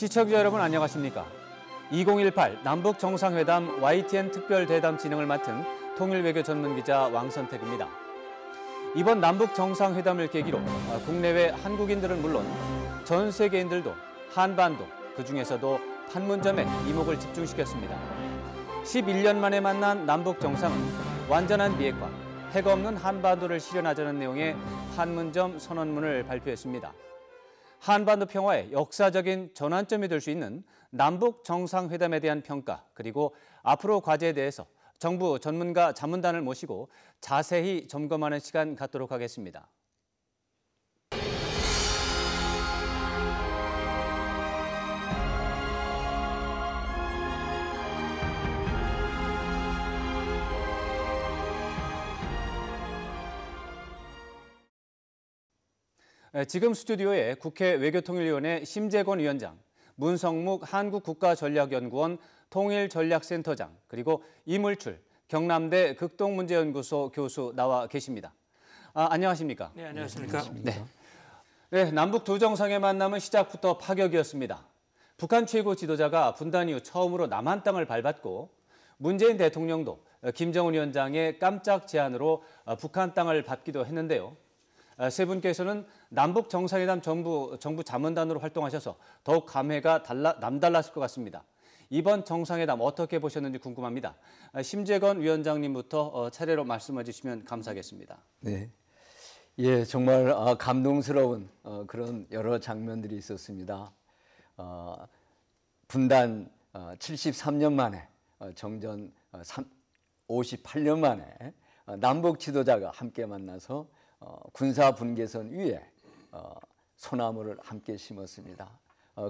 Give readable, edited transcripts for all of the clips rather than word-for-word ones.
시청자 여러분 안녕하십니까? 2018 남북 정상회담 YTN 특별 대담 진행을 맡은 통일외교 전문기자 왕선택입니다. 이번 남북 정상회담을 계기로 국내외 한국인들은 물론 전 세계인들도 한반도, 그중에서도 판문점에 이목을 집중시켰습니다. 11년 만에 만난 남북 정상은 완전한 비핵화, 핵 없는 한반도를 실현하자는 내용의 판문점 선언문을 발표했습니다. 한반도 평화의 역사적인 전환점이 될 수 있는 남북 정상회담에 대한 평가, 그리고 앞으로 과제에 대해서 정부 전문가 자문단을 모시고 자세히 점검하는 시간 갖도록 하겠습니다. 지금 스튜디오에 국회 외교통일위원회 심재권 위원장, 문성묵 한국국가전략연구원 통일전략센터장, 그리고 이물출 경남대 극동문제연구소 교수 나와 계십니다. 안녕하십니까? 네, 안녕하십니까? 네, 남북 두 정상의 만남은 시작부터 파격이었습니다. 북한 최고 지도자가 분단 이후 처음으로 남한 땅을 밟았고 문재인 대통령도 김정은 위원장의 깜짝 제안으로 북한 땅을 밟기도 했는데요. 세 분께서는 남북 정상회담 정부 자문단으로 활동하셔서 더욱 감회가 남달랐을 것 같습니다. 이번 정상회담 어떻게 보셨는지 궁금합니다. 심재건 위원장님부터 차례로 말씀해 주시면 감사하겠습니다. 네, 예, 정말 감동스러운 그런 여러 장면들이 있었습니다. 분단 73년 만에 정전 58년 만에 남북 지도자가 함께 만나서 군사 분계선 위에 소나무를 함께 심었습니다.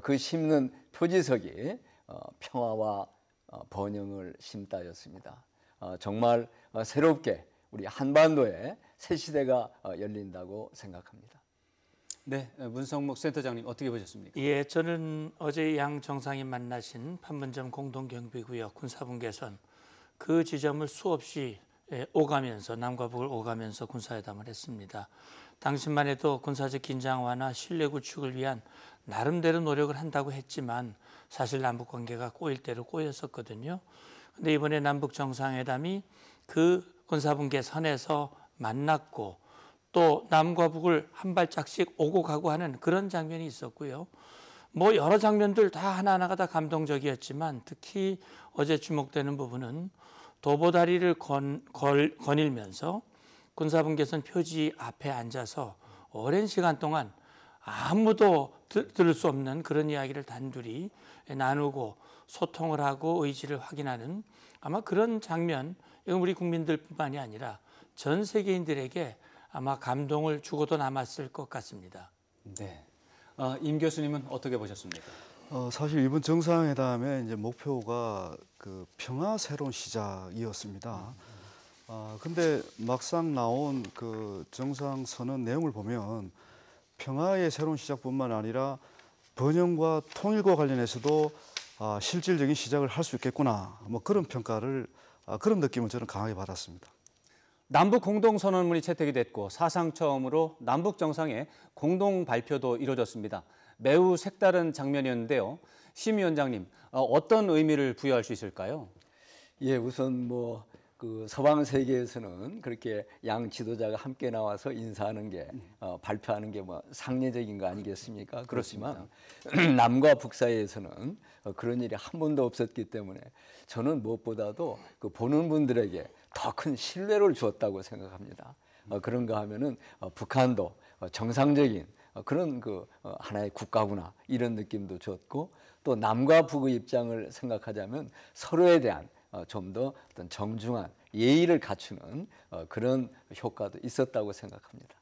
그 심는 표지석이 평화와 번영을 심다였습니다. 정말 새롭게 우리 한반도에 새 시대가 열린다고 생각합니다. 네, 문성묵 센터장님 어떻게 보셨습니까? 예, 저는 어제 양 정상이 만나신 판문점 공동경비구역 군사분계선 그 지점을 수없이 오가면서 남과 북을 오가면서 군사회담을 했습니다. 당시만 해도 군사적 긴장 완화, 신뢰 구축을 위한 나름대로 노력을 한다고 했지만 사실 남북 관계가 꼬일 대로 꼬였었거든요. 그런데 이번에 남북 정상회담이 그 군사분계선에서 만났고 또 남과 북을 한 발짝씩 오고 가고 하는 그런 장면이 있었고요. 뭐 여러 장면들 다 하나하나가 다 감동적이었지만 특히 어제 주목되는 부분은 도보다리를 거닐면서 군사분계선 표지 앞에 앉아서 오랜 시간 동안 아무도 들을 수 없는 그런 이야기를 단둘이 나누고 소통을 하고 의지를 확인하는 아마 그런 장면, 이건 우리 국민들뿐만이 아니라 전 세계인들에게 아마 감동을 주고도 남았을 것 같습니다. 네, 임 교수님은 어떻게 보셨습니까? 사실 이번 정상회담의 이제 목표가 그 평화 새로운 시작이었습니다. 근데 막상 나온 그 정상선언 내용을 보면 평화의 새로운 시작뿐만 아니라 번영과 통일과 관련해서도 실질적인 시작을 할 수 있겠구나, 뭐 그런 평가를 그런 느낌을 저는 강하게 받았습니다. 남북 공동선언문이 채택이 됐고 사상 처음으로 남북 정상의 공동 발표도 이루어졌습니다. 매우 색다른 장면이었는데요. 심 위원장님, 어떤 의미를 부여할 수 있을까요? 예, 우선 뭐 그 서방 세계에서는 그렇게 양 지도자가 함께 나와서 인사하는 게 발표하는 게 뭐 상례적인 거 아니겠습니까? 그렇지만 남과 북 사이에서는 그런 일이 한 번도 없었기 때문에 저는 무엇보다도 그 보는 분들에게 더 큰 신뢰를 주었다고 생각합니다. 그런가 하면은 북한도 정상적인 그런 그 하나의 국가구나 이런 느낌도 줬고, 또 남과 북의 입장을 생각하자면 서로에 대한 좀 더 어떤 정중한 예의를 갖추는 그런 효과도 있었다고 생각합니다.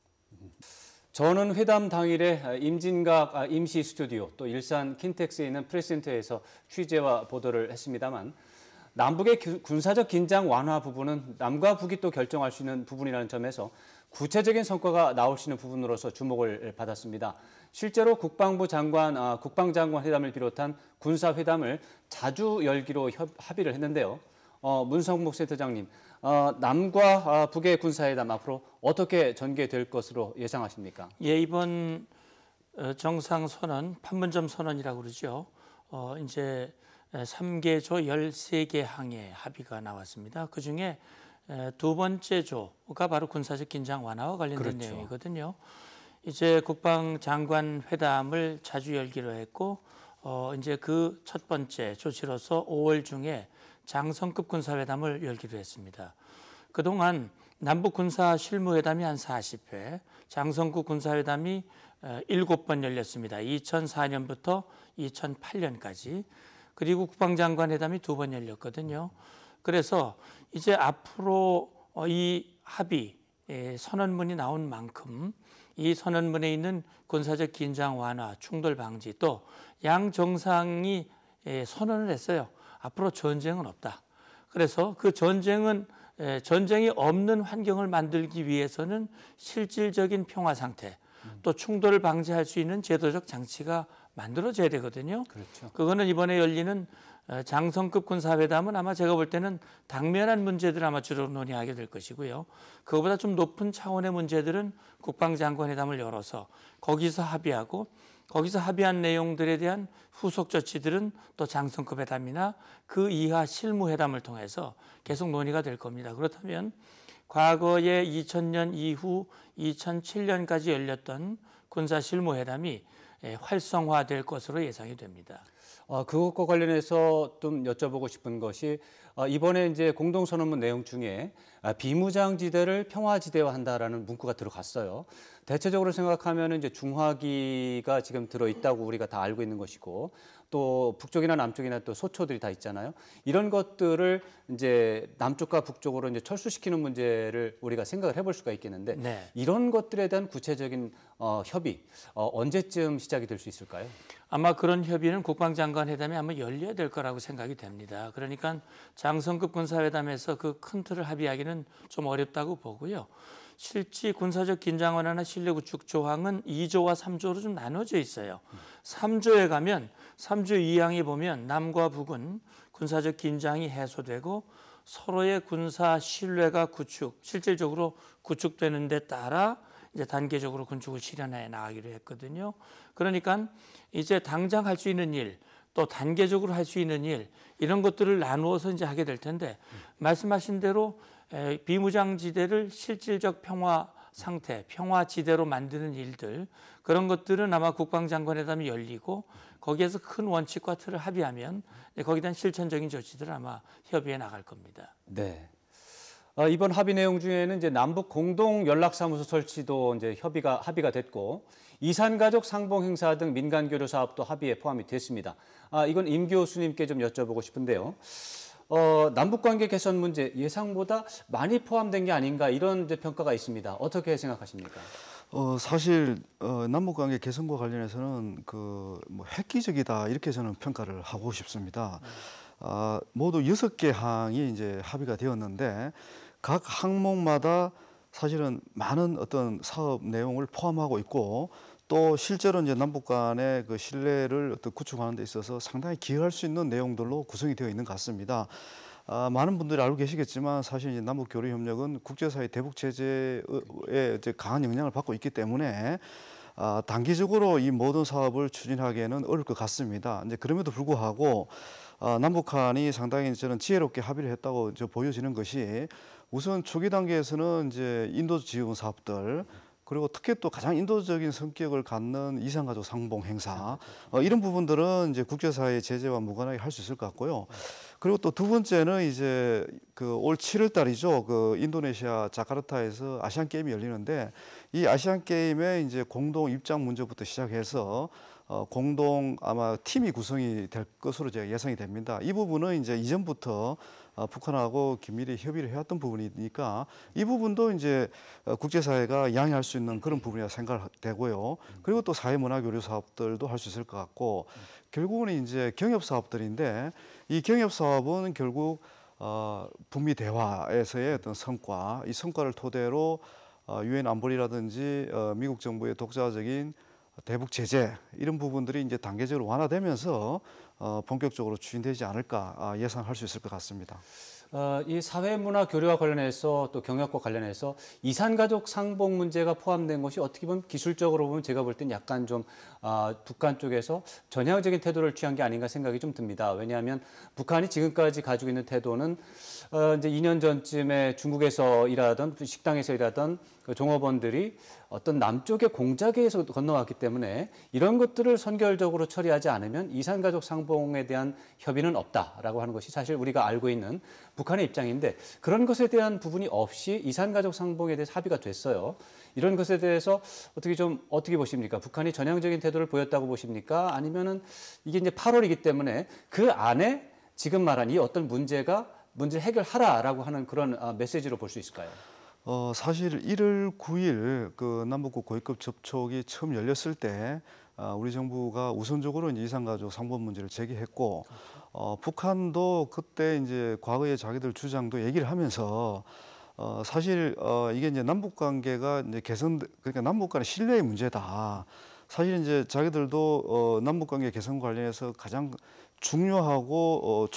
저는 회담 당일에 임진각 임시 스튜디오 또 일산 킨텍스에 있는 프레스센터에서 취재와 보도를 했습니다만 남북의 군사적 긴장 완화 부분은 남과 북이 또 결정할 수 있는 부분이라는 점에서 구체적인 성과가 나올 수 있는 부분으로서 주목을 받았습니다. 실제로 국방장관 회담을 비롯한 군사회담을 자주 열기로 합의를 했는데요. 문성묵 센터장님, 남과 북의 군사회담 앞으로 어떻게 전개될 것으로 예상하십니까? 예, 이번 정상선언, 판문점 선언이라고 그러죠. 이제 3개조 13개 항의 합의가 나왔습니다. 그중에 두 번째 조가 바로 군사적 긴장 완화와 관련된 그렇죠. 내용이거든요. 이제 국방장관 회담을 자주 열기로 했고 이제 그 첫 번째 조치로서 5월 중에 장성급 군사회담을 열기로 했습니다. 그동안 남북 군사 실무회담이 한 40회, 장성급 군사회담이 7번 열렸습니다. 2004년부터 2008년까지. 그리고 국방장관 회담이 2번 열렸거든요. 그래서 이제 앞으로 이 합의 선언문이 나온 만큼 이 선언문에 있는 군사적 긴장 완화, 충돌 방지 또 양 정상이 선언을 했어요. 앞으로 전쟁은 없다. 그래서 그 전쟁이 없는 환경을 만들기 위해서는 실질적인 평화 상태, 또 충돌을 방지할 수 있는 제도적 장치가 만들어져야 되거든요. 그렇죠. 그거는 이번에 열리는 장성급 군사회담은 아마 제가 볼 때는 당면한 문제들 아마 주로 논의하게 될 것이고요. 그거보다 좀 높은 차원의 문제들은 국방장관 회담을 열어서 거기서 합의하고 거기서 합의한 내용들에 대한 후속 조치들은 또 장성급 회담이나 그 이하 실무회담을 통해서 계속 논의가 될 겁니다. 그렇다면 과거에 2000년 이후 2007년까지 열렸던 군사 실무회담이 활성화될 것으로 예상이 됩니다. 그것과 관련해서 좀 여쭤보고 싶은 것이 이번에 이제 공동선언문 내용 중에 비무장지대를 평화지대화한다라는 문구가 들어갔어요. 대체적으로 생각하면 이제 중화기가 지금 들어 있다고 우리가 다 알고 있는 것이고 또 북쪽이나 남쪽이나 또 소초들이 다 있잖아요. 이런 것들을 이제 남쪽과 북쪽으로 이제 철수시키는 문제를 우리가 생각을 해볼 수가 있겠는데 네. 이런 것들에 대한 구체적인 협의 언제쯤 시작이 될 수 있을까요? 아마 그런 협의는 국방장관 회담이 아마 열려야 될 거라고 생각이 됩니다. 그러니까 장성급 군사회담에서 그 큰 틀을 합의하기는 좀 어렵다고 보고요. 실제 군사적 긴장 완화나 실내 구축 조항은 2조와 3조로 좀 나눠져 있어요. 3조에 가면 3조 2항에 보면 남과 북은 군사적 긴장이 해소되고 서로의 군사 신뢰가 실질적으로 구축되는 데 따라 이제 단계적으로 군축을 실현해 나가기로 했거든요. 그러니까 이제 당장 할 수 있는 일, 또 단계적으로 할 수 있는 일 이런 것들을 나누어서 이제 하게 될 텐데 말씀하신 대로 비무장지대를 실질적 평화 상태, 평화지대로 만드는 일들 그런 것들은 아마 국방장관회담이 열리고 거기에서 큰 원칙과 틀을 합의하면 거기에 대한 실천적인 조치들을 아마 협의해 나갈 겁니다. 네. 이번 합의 내용 중에는 이제 남북 공동 연락사무소 설치도 이제 합의가 됐고 이산가족 상봉 행사 등 민간 교류 사업도 합의에 포함이 됐습니다. 이건 임 교수님께 좀 여쭤보고 싶은데요. 남북 관계 개선 문제 예상보다 많이 포함된 게 아닌가 이런 이제 평가가 있습니다. 어떻게 생각하십니까? 사실 남북 관계 개선과 관련해서는 뭐 획기적이다 이렇게 저는 평가를 하고 싶습니다. 모두 6개 항이 이제 합의가 되었는데 각 항목마다 사실은 많은 어떤 사업 내용을 포함하고 있고 또 실제로 이제 남북 간의 그 신뢰를 어떤 구축하는 데 있어서 상당히 기여할 수 있는 내용들로 구성이 되어 있는 것 같습니다. 많은 분들이 알고 계시겠지만 사실 이제 남북 교류 협력은 국제사회 대북 제재에 이제 강한 영향을 받고 있기 때문에 단기적으로 이 모든 사업을 추진하기에는 어려울 것 같습니다. 이제 그럼에도 불구하고 남북한이 상당히 저는 지혜롭게 합의를 했다고 보여지는 것이 우선 초기 단계에서는 이제 인도 지원 사업들 그리고 특히 또 가장 인도적인 성격을 갖는 이산가족 상봉 행사 이런 부분들은 이제 국제사회 제재와 무관하게 할 수 있을 것 같고요. 그리고 또 두 번째는 이제 올 7월 달이죠. 인도네시아 자카르타에서 아시안 게임이 열리는데 이 아시안 게임의 이제 공동 입장 문제부터 시작해서 공동 아마 팀이 구성이 될 것으로 제가 예상이 됩니다. 이 부분은 이제 이전부터 북한하고 긴밀히 협의를 해왔던 부분이니까 이 부분도 이제 국제사회가 양해할 수 있는 그런 부분이라 생각되고요. 그리고 또 사회문화교류 사업들도 할 수 있을 것 같고 결국은 이제 경협 사업들인데 이 경협 사업은 결국 북미 대화에서의 어떤 성과, 이 성과를 토대로 유엔 안보리라든지 미국 정부의 독자적인 대북 제재 이런 부분들이 이제 단계적으로 완화되면서 본격적으로 추진되지 않을까 예상할 수 있을 것 같습니다. 이 사회문화 교류와 관련해서 또 경영학과 관련해서 이산가족 상봉 문제가 포함된 것이 어떻게 보면 기술적으로 보면 제가 볼 땐 약간 좀 북한 쪽에서 전향적인 태도를 취한 게 아닌가 생각이 좀 듭니다. 왜냐하면 북한이 지금까지 가지고 있는 태도는 이제 2년 전쯤에 중국에서 일하던 식당에서 일하던 그 종업원들이 어떤 남쪽의 공작에서 건너왔기 때문에 이런 것들을 선결적으로 처리하지 않으면 이산가족 상봉에 대한 협의는 없다라고 하는 것이 사실 우리가 알고 있는 북한의 입장인데 그런 것에 대한 부분이 없이 이산가족 상봉에 대해서 합의가 됐어요. 이런 것에 대해서 어떻게 보십니까? 북한이 전향적인 태도를 보였다고 보십니까? 아니면은 이게 이제 8월이기 때문에 그 안에 지금 말한 이 어떤 문제를 해결하라라고 하는 그런 메시지로 볼 수 있을까요? 사실 1월 9일 그 남북국 고위급 접촉이 처음 열렸을 때 우리 정부가 우선적으로 이제 이산가족 상봉 문제를 제기했고 북한도 그때 이제 과거의 자기들 주장도 얘기를 하면서 사실 이게 이제 남북 관계가 이제 그러니까 남북 간의 신뢰의 문제다. 사실 이제 자기들도 남북 관계 개선 관련해서 가장 중요하고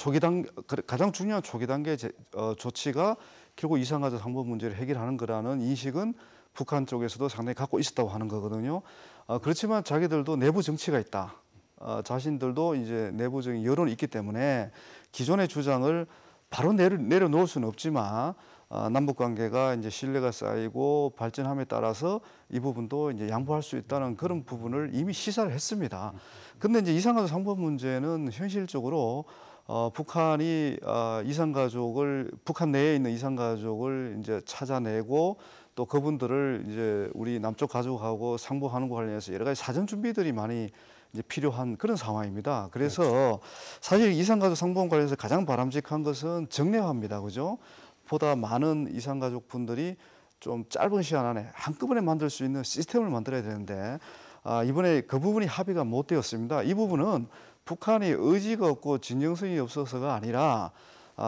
가장 중요한 초기 단계 조치가 결국 이산가족 상봉 문제를 해결하는 거라는 인식은 북한 쪽에서도 상당히 갖고 있었다고 하는 거거든요. 그렇지만 자기들도 내부 정치가 있다. 자신들도 이제 내부적인 여론이 있기 때문에 기존의 주장을 바로 내려놓을 수는 없지만 남북 관계가 이제 신뢰가 쌓이고 발전함에 따라서 이 부분도 이제 양보할 수 있다는 그런 부분을 이미 시사를 했습니다. 근데 이제 이산가족 상봉 문제는 현실적으로 북한이 북한 내에 있는 이산가족을 이제 찾아내고 또 그분들을 이제 우리 남쪽 가족하고 상봉하는 것 관련해서 여러 가지 사전 준비들이 많이 이제 필요한 그런 상황입니다. 그래서 그렇죠. 사실 이산가족 상봉 관련해서 가장 바람직한 것은 정례화입니다. 그죠? 보다 많은 이산가족 분들이 좀 짧은 시간 안에 한꺼번에 만들 수 있는 시스템을 만들어야 되는데 이번에 그 부분이 합의가 못 되었습니다. 이 부분은 북한이 의지가 없고 진정성이 없어서가 아니라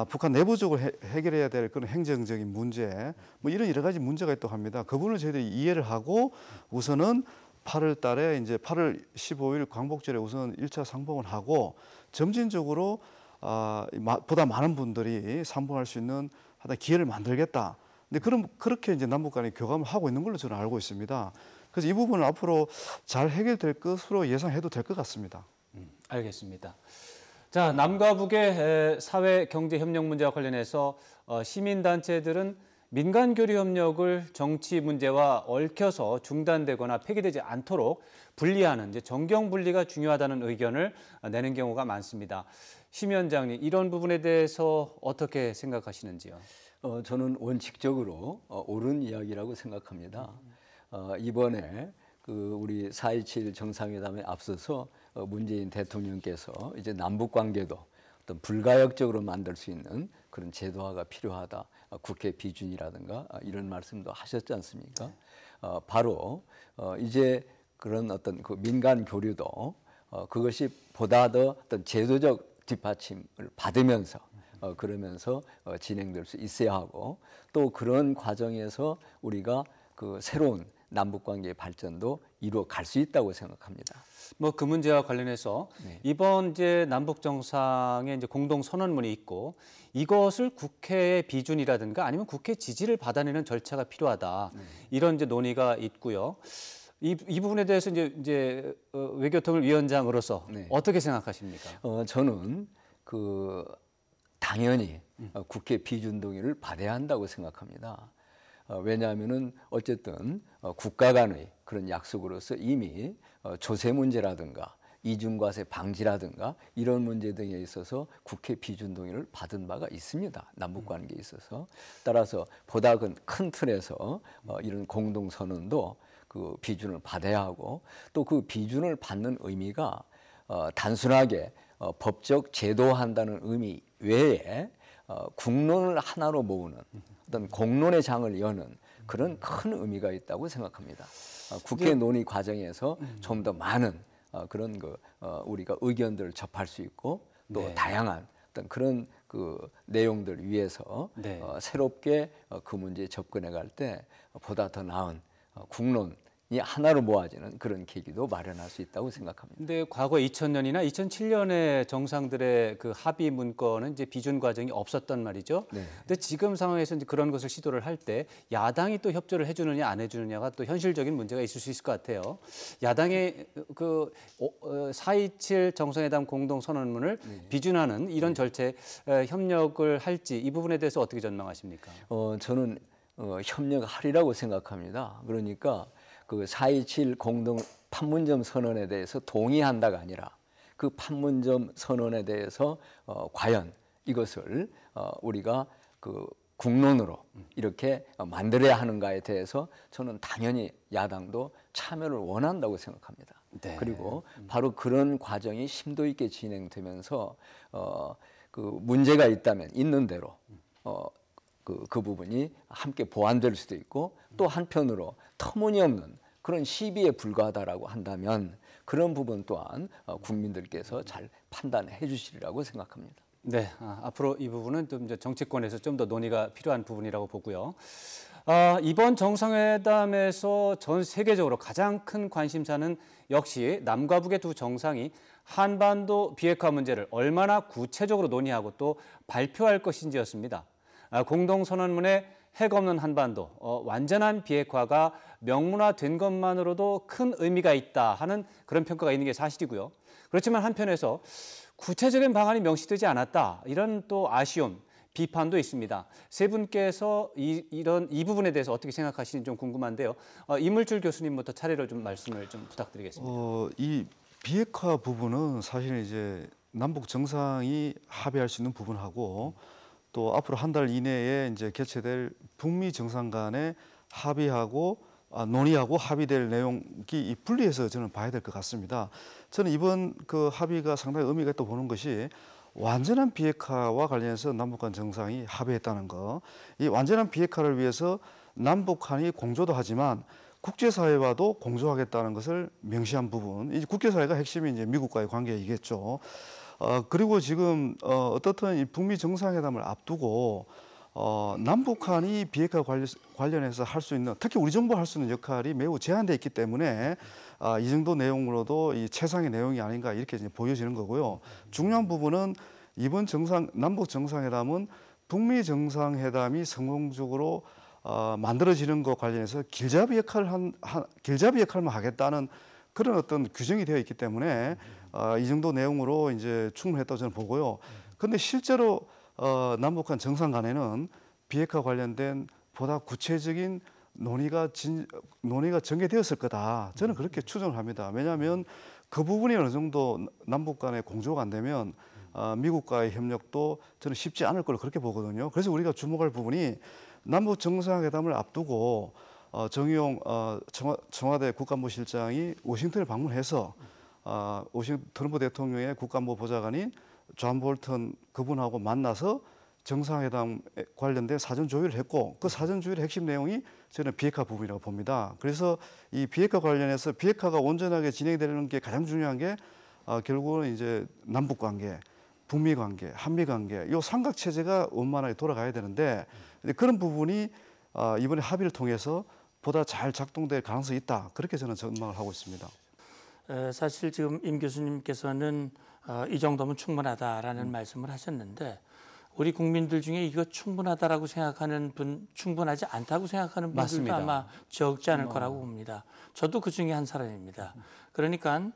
북한 내부적으로 해결해야 될 그런 행정적인 문제, 뭐 이런 여러 가지 문제가 있다고 합니다. 그 부분을 저희들이 이해를 하고 우선은 8월 달에 이제 8월 15일 광복절에 우선 1차 상봉을 하고 점진적으로 보다 많은 분들이 상봉할 수 있는 하여튼 기회를 만들겠다. 근데 그렇게 이제 남북 간에 교감을 하고 있는 걸로 저는 알고 있습니다. 그래서 이 부분은 앞으로 잘 해결될 것으로 예상해도 될 것 같습니다. 알겠습니다. 자, 남과 북의 사회 경제 협력 문제와 관련해서 시민단체들은 민간 교류 협력을 정치 문제와 얽혀서 중단되거나 폐기되지 않도록 분리하는 이제 정경 분리가 중요하다는 의견을 내는 경우가 많습니다. 심 위원장님, 이런 부분에 대해서 어떻게 생각하시는지요? 저는 원칙적으로 옳은 이야기라고 생각합니다. 이번에 우리 4.27 정상회담에 앞서서 문재인 대통령께서 이제 남북 관계도 어떤 불가역적으로 만들 수 있는 그런 제도화가 필요하다. 국회 비준이라든가 이런 말씀도 하셨지 않습니까? 바로 이제 그런 어떤 그 민간 교류도 그것이 보다 더 어떤 제도적 뒷받침을 받으면서 그러면서 진행될 수 있어야 하고 또 그런 과정에서 우리가 그 새로운 남북관계의 발전도 이루어 갈 수 있다고 생각합니다. 뭐 그 문제와 관련해서 네. 이번 이제 남북 정상의 이제 공동 선언문이 있고 이것을 국회의 비준이라든가 아니면 국회 지지를 받아내는 절차가 필요하다. 이런 이제 논의가 있고요. 이 부분에 대해서 이제 외교통일 위원장으로서 네. 어떻게 생각하십니까? 저는 당연히 국회 비준 동의를 받아야 한다고 생각합니다. 왜냐하면은 어쨌든 국가 간의 그런 약속으로서 이미 조세 문제라든가 이중과세 방지라든가 이런 문제 등에 있어서 국회 비준 동의를 받은 바가 있습니다. 남북 관계에 있어서. 따라서 보다 큰 틀에서 이런 공동 선언도 그 비준을 받아야 하고 또 그 비준을 받는 의미가 단순하게 법적 제도화한다는 의미 외에 국론을 하나로 모으는 어떤 공론의 장을 여는 그런 큰 의미가 있다고 생각합니다. 국회 논의 과정에서 좀 더 많은 그런 우리가 의견들을 접할 수 있고 또 네. 다양한 어떤 그런 그 내용들 위해서 네. 새롭게 그 문제에 접근해 갈 때 보다 더 나은 국론 하나로 모아지는 그런 계기도 마련할 수 있다고 생각합니다. 근데 과거 2000년이나 2007년에 정상들의 그 합의 문건은 이제 비준 과정이 없었단 말이죠. 네. 근데 지금 상황에서 이제 그런 것을 시도를 할 때 야당이 또 협조를 해주느냐 안 해주느냐가 또 현실적인 문제가 있을 수 있을 것 같아요. 야당의 그 4.27 정상회담 공동선언문을 비준하는 이런 절차에 협력을 할지 이 부분에 대해서 어떻게 전망하십니까? 저는 협력하리라고 생각합니다. 그러니까 그 4.27 공동 판문점 선언에 대해서 동의한다가 아니라 그 판문점 선언에 대해서 과연 이것을 우리가 그 국론으로 이렇게 만들어야 하는가에 대해서 저는 당연히 야당도 참여를 원한다고 생각합니다. 네. 그리고 바로 그런 과정이 심도 있게 진행되면서 그 문제가 있다면 있는 대로 그 부분이 함께 보완될 수도 있고 또 한편으로 터무니없는 그런 시비에 불과하다라고 한다면 그런 부분 또한 국민들께서 잘 판단해 주시리라고 생각합니다. 네, 앞으로 이 부분은 좀 이제 정치권에서 좀 더 논의가 필요한 부분이라고 보고요. 이번 정상회담에서 전 세계적으로 가장 큰 관심사는 역시 남과 북의 두 정상이 한반도 비핵화 문제를 얼마나 구체적으로 논의하고 또 발표할 것인지였습니다. 공동선언문에 핵 없는 한반도, 완전한 비핵화가 명문화된 것만으로도 큰 의미가 있다 하는 그런 평가가 있는 게 사실이고요. 그렇지만 한편에서 구체적인 방안이 명시되지 않았다 이런 또 아쉬움, 비판도 있습니다. 세 분께서 이 부분에 대해서 어떻게 생각하시는지 좀 궁금한데요. 이물줄 교수님부터 차례로 좀 말씀을 좀 부탁드리겠습니다. 이 비핵화 부분은 사실 이제 남북 정상이 합의할 수 있는 부분하고 또 앞으로 한 달 이내에 이제 개최될 북미 정상 간에 합의하고 논의하고 합의될 내용이 분리해서 저는 봐야 될 것 같습니다. 저는 이번 그 합의가 상당히 의미가 있다고 보는 것이 완전한 비핵화와 관련해서 남북 간 정상이 합의했다는 거. 이 완전한 비핵화를 위해서 남북한이 공조도 하지만 국제사회와도 공조하겠다는 것을 명시한 부분. 이 국제사회가 핵심이 이제 미국과의 관계이겠죠. 그리고 지금 어떻든 이 북미 정상회담을 앞두고 남북한이 비핵화 관련해서 할 수 있는 특히 우리 정부가 할 수 있는 역할이 매우 제한되어 있기 때문에 이 정도 내용으로도 이 최상의 내용이 아닌가 이렇게 이제 보여지는 거고요. 중요한 부분은 이번 남북 정상회담은 북미 정상회담이 성공적으로 만들어지는 것 관련해서 길잡이 역할만 하겠다는 그런 어떤 규정이 되어 있기 때문에 이 정도 내용으로 이제 충분했다고 저는 보고요. 그런데 실제로 남북한 정상 간에는 비핵화 관련된 보다 구체적인 논의가 전개되었을 거다. 저는 그렇게 추정을 합니다. 왜냐하면 그 부분이 어느 정도 남북 간에 공조가 안 되면 미국과의 협력도 저는 쉽지 않을 걸로 그렇게 보거든요. 그래서 우리가 주목할 부분이 남북 정상회담을 앞두고 정의용 청와대 국가안보실장이 워싱턴을 방문해서 트럼프 대통령의 국가안보 보좌관인 존 볼턴 그분하고 만나서 정상회담 관련된 사전 조율을 했고 그 사전 조율의 핵심 내용이 저는 비핵화 부분이라고 봅니다. 그래서 이 비핵화 관련해서 비핵화가 온전하게 진행되는 게 가장 중요한 게 결국은 이제 남북 관계, 북미 관계, 한미 관계 이 삼각 체제가 원만하게 돌아가야 되는데 그런 부분이 이번에 합의를 통해서 보다 잘 작동될 가능성이 있다. 그렇게 저는 전망을 하고 있습니다. 사실 지금 임 교수님께서는 이 정도면 충분하다라는 말씀을 하셨는데 우리 국민들 중에 이거 충분하다라고 생각하는 분, 충분하지 않다고 생각하는 분들도 맞습니다. 아마 적지 않을 거라고 봅니다. 저도 그 중에 한 사람입니다. 그러니까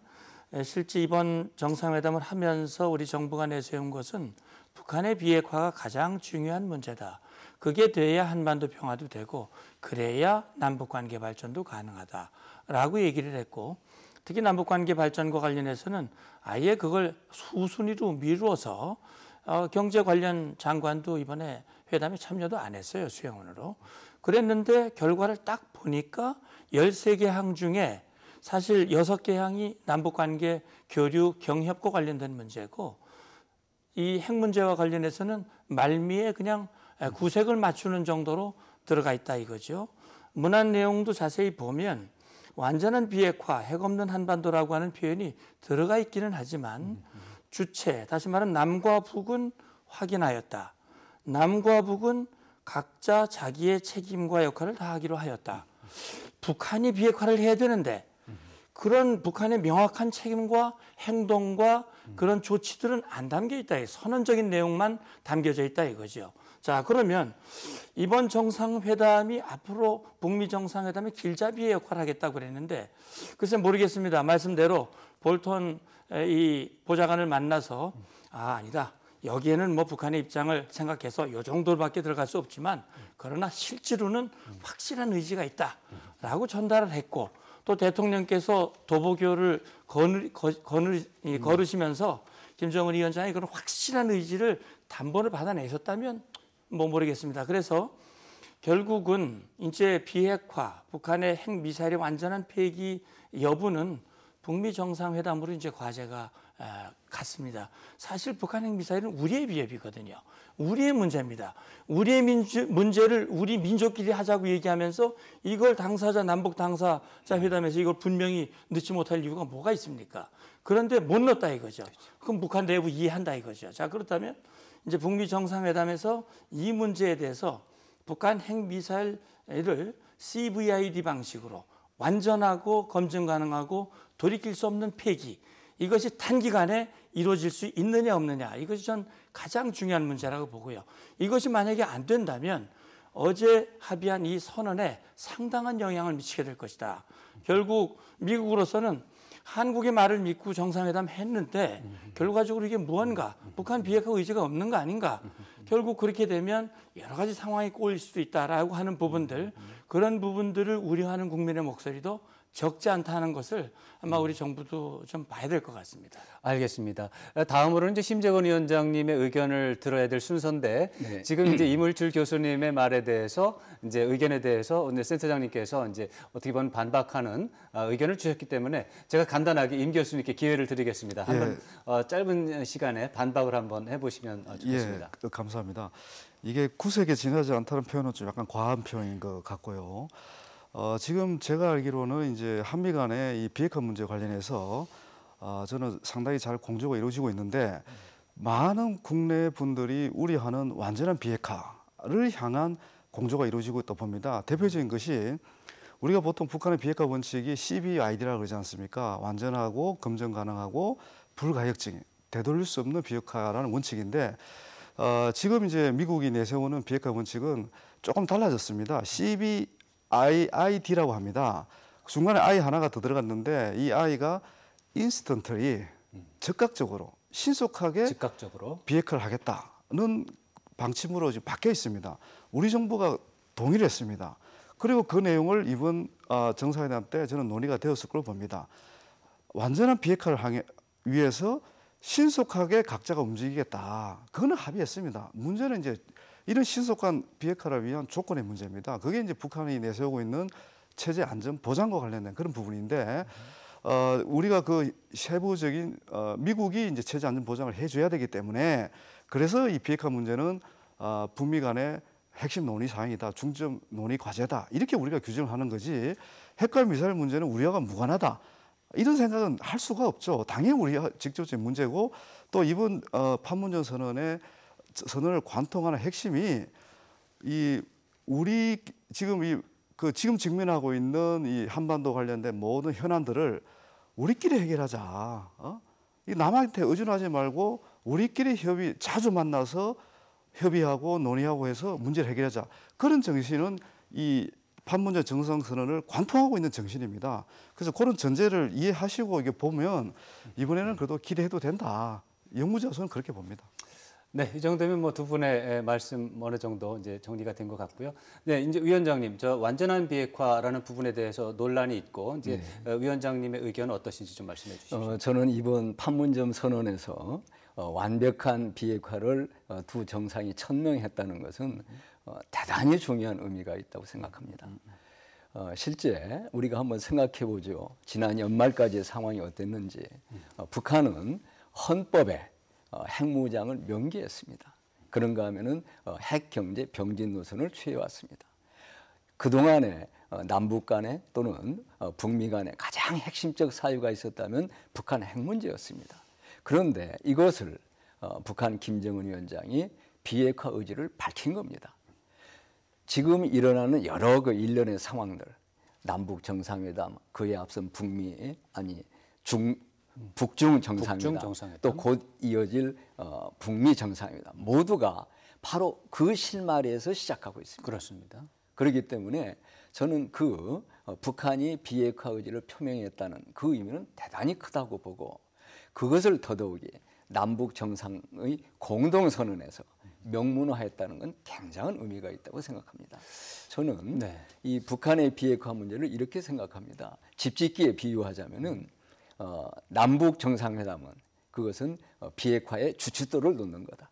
실제 이번 정상회담을 하면서 우리 정부가 내세운 것은 북한의 비핵화가 가장 중요한 문제다. 그게 돼야 한반도 평화도 되고 그래야 남북관계 발전도 가능하다라고 얘기를 했고 특히 남북관계 발전과 관련해서는 아예 그걸 후순위로 미루어서 경제 관련 장관도 이번에 회담에 참여도 안 했어요. 수행원으로. 그랬는데 결과를 딱 보니까 13개 항 중에 사실 6개 항이 남북관계 교류 경협과 관련된 문제고 이 핵 문제와 관련해서는 말미에 그냥 구색을 맞추는 정도로 들어가 있다 이거죠. 문안 내용도 자세히 보면 완전한 비핵화, 핵 없는 한반도라고 하는 표현이 들어가 있기는 하지만 주체, 다시 말하면 남과 북은 확인하였다. 남과 북은 각자 자기의 책임과 역할을 다하기로 하였다. 북한이 비핵화를 해야 되는데 그런 북한의 명확한 책임과 행동과 그런 조치들은 안 담겨 있다. 선언적인 내용만 담겨져 있다 이거죠. 자, 그러면 이번 정상회담이 앞으로 북미 정상회담의 길잡이의 역할을 하겠다고 그랬는데 글쎄 모르겠습니다. 말씀대로 볼턴 이 보좌관을 만나서 아니다. 여기에는 뭐 북한의 입장을 생각해서 요 정도밖에 들어갈 수 없지만 그러나 실제로는 확실한 의지가 있다라고 전달을 했고 또 대통령께서 도보교를 거르시면서 김정은 위원장이 그런 확실한 의지를 담보를 받아내셨다면 뭐 모르겠습니다. 그래서 결국은 이제 비핵화, 북한의 핵미사일의 완전한 폐기 여부는 북미 정상회담으로 이제 과제가 갔습니다. 사실 북한 핵미사일은 우리의 위협이거든요. 우리의 문제입니다. 우리의 문제를 우리 민족끼리 하자고 얘기하면서 이걸 남북 당사자 회담에서 이걸 분명히 넣지 못할 이유가 뭐가 있습니까? 그런데 못 넣었다 이거죠. 그럼 북한 내부 이해한다 이거죠. 자, 그렇다면 이제 북미 정상회담에서 이 문제에 대해서 북한 핵미사일을 CVID 방식으로 완전하고 검증 가능하고 돌이킬 수 없는 폐기 이것이 단기간에 이루어질 수 있느냐 없느냐 이것이 전 가장 중요한 문제라고 보고요. 이것이 만약에 안 된다면 어제 합의한 이 선언에 상당한 영향을 미치게 될 것이다. 결국 미국으로서는 한국의 말을 믿고 정상회담 했는데 결과적으로 이게 무언가 북한 비핵화 의지가 없는 거 아닌가. 결국 그렇게 되면 여러 가지 상황이 꼬일 수도 있다라고 하는 부분들 그런 부분들을 우려하는 국민의 목소리도 적지 않다는 것을 아마 우리 정부도 좀 봐야 될 것 같습니다. 알겠습니다. 다음으로는 이제 심재원 위원장님의 의견을 들어야 될 순서인데 네. 지금 이제 이물출 교수님의 말에 대해서 이제 의견에 대해서 오늘 센터장님께서 이제 어떻게 보면 반박하는 의견을 주셨기 때문에 제가 간단하게 임 교수님께 기회를 드리겠습니다. 한번 짧은 시간에 반박을 한번 해보시면 좋겠습니다. 예, 감사합니다. 이게 구색에 지나지 않다는 표현은 좀 약간 과한 표현인 것 같고요. 지금 제가 알기로는 이제 한미 간의 이 비핵화 문제 관련해서 저는 상당히 잘 공조가 이루어지고 있는데 많은 국내 분들이 우려하는 완전한 비핵화를 향한 공조가 이루어지고 있다고 봅니다. 대표적인 것이 우리가 보통 북한의 비핵화 원칙이 CVID라고 그러지 않습니까? 완전하고 검증 가능하고 불가역적인 되돌릴 수 없는 비핵화라는 원칙인데 지금 이제 미국이 내세우는 비핵화 원칙은 조금 달라졌습니다. CVID라고 합니다. 중간에 I 하나가 더 들어갔는데 이 I가 인스턴트리 즉각적으로 신속하게 즉각적으로 비핵화를 하겠다는 방침으로 지금 바뀌어 있습니다. 우리 정부가 동의를 했습니다. 그리고 그 내용을 이번 정상회담 때 저는 논의가 되었을 걸로 봅니다. 완전한 비핵화를 위해서 신속하게 각자가 움직이겠다. 그거는 합의했습니다. 문제는 이제 이런 신속한 비핵화를 위한 조건의 문제입니다. 그게 이제 북한이 내세우고 있는 체제 안전 보장과 관련된 그런 부분인데 우리가 그 세부적인 미국이 이제 체제 안전 보장을 해줘야 되기 때문에 그래서 이 비핵화 문제는 북미 간의 핵심 논의 사항이다, 중점 논의 과제다 이렇게 우리가 규정을 하는 거지. 핵과 미사일 문제는 우리와가 무관하다 이런 생각은 할 수가 없죠. 당연히 우리가 직접적인 문제고 또 이번 판문점 선언을 관통하는 핵심이 이 우리 지금 지금 직면하고 있는 이 한반도 관련된 모든 현안들을 우리끼리 해결하자. 이 남한테 의존하지 말고 우리끼리 자주 만나서 협의하고 논의하고 해서 문제를 해결하자. 그런 정신은 이 판문점 정상선언을 관통하고 있는 정신입니다. 그래서 그런 전제를 이해하시고 이게 보면 이번에는 그래도 기대해도 된다. 영무자 저는 그렇게 봅니다. 네, 이 정도면 뭐 두 분의 말씀 어느 정도 이제 정리가 된 것 같고요. 네, 이제 위원장님, 저 완전한 비핵화라는 부분에 대해서 논란이 있고 이제 위원장님의 의견은 어떠신지 좀 말씀해 주십시오. 저는 이번 판문점 선언에서 완벽한 비핵화를 두 정상이 천명했다는 것은 대단히 중요한 의미가 있다고 생각합니다. 실제 우리가 한번 생각해 보죠. 지난 연말까지의 상황이 어땠는지. 북한은 헌법에 핵무장을 명기했습니다. 그런가 하면은 핵경제 병진 노선을 취해왔습니다. 그동안에 남북 간에 또는 북미 간에 가장 핵심적 사유가 있었다면 북한 핵 문제였습니다. 그런데 이것을 북한 김정은 위원장이 비핵화 의지를 밝힌 겁니다. 지금 일어나는 여러 그 일련의 상황들, 남북 정상회담, 그에 앞선 북미 아니 북중 정상회담, 정상회담. 또 곧 이어질 북미 정상회담 모두가 바로 그 실마리에서 시작하고 있습니다. 그렇습니다. 그렇기 때문에 저는 북한이 비핵화 의지를 표명했다는 그 의미는 대단히 크다고 보고, 그것을 더더욱이 남북 정상의 공동선언에서 명문화했다는 건 굉장한 의미가 있다고 생각합니다. 저는 네. 이 북한의 비핵화 문제를 이렇게 생각합니다. 집짓기에 비유하자면은 남북 정상회담은 그것은 비핵화의 주춧돌을 놓는 거다.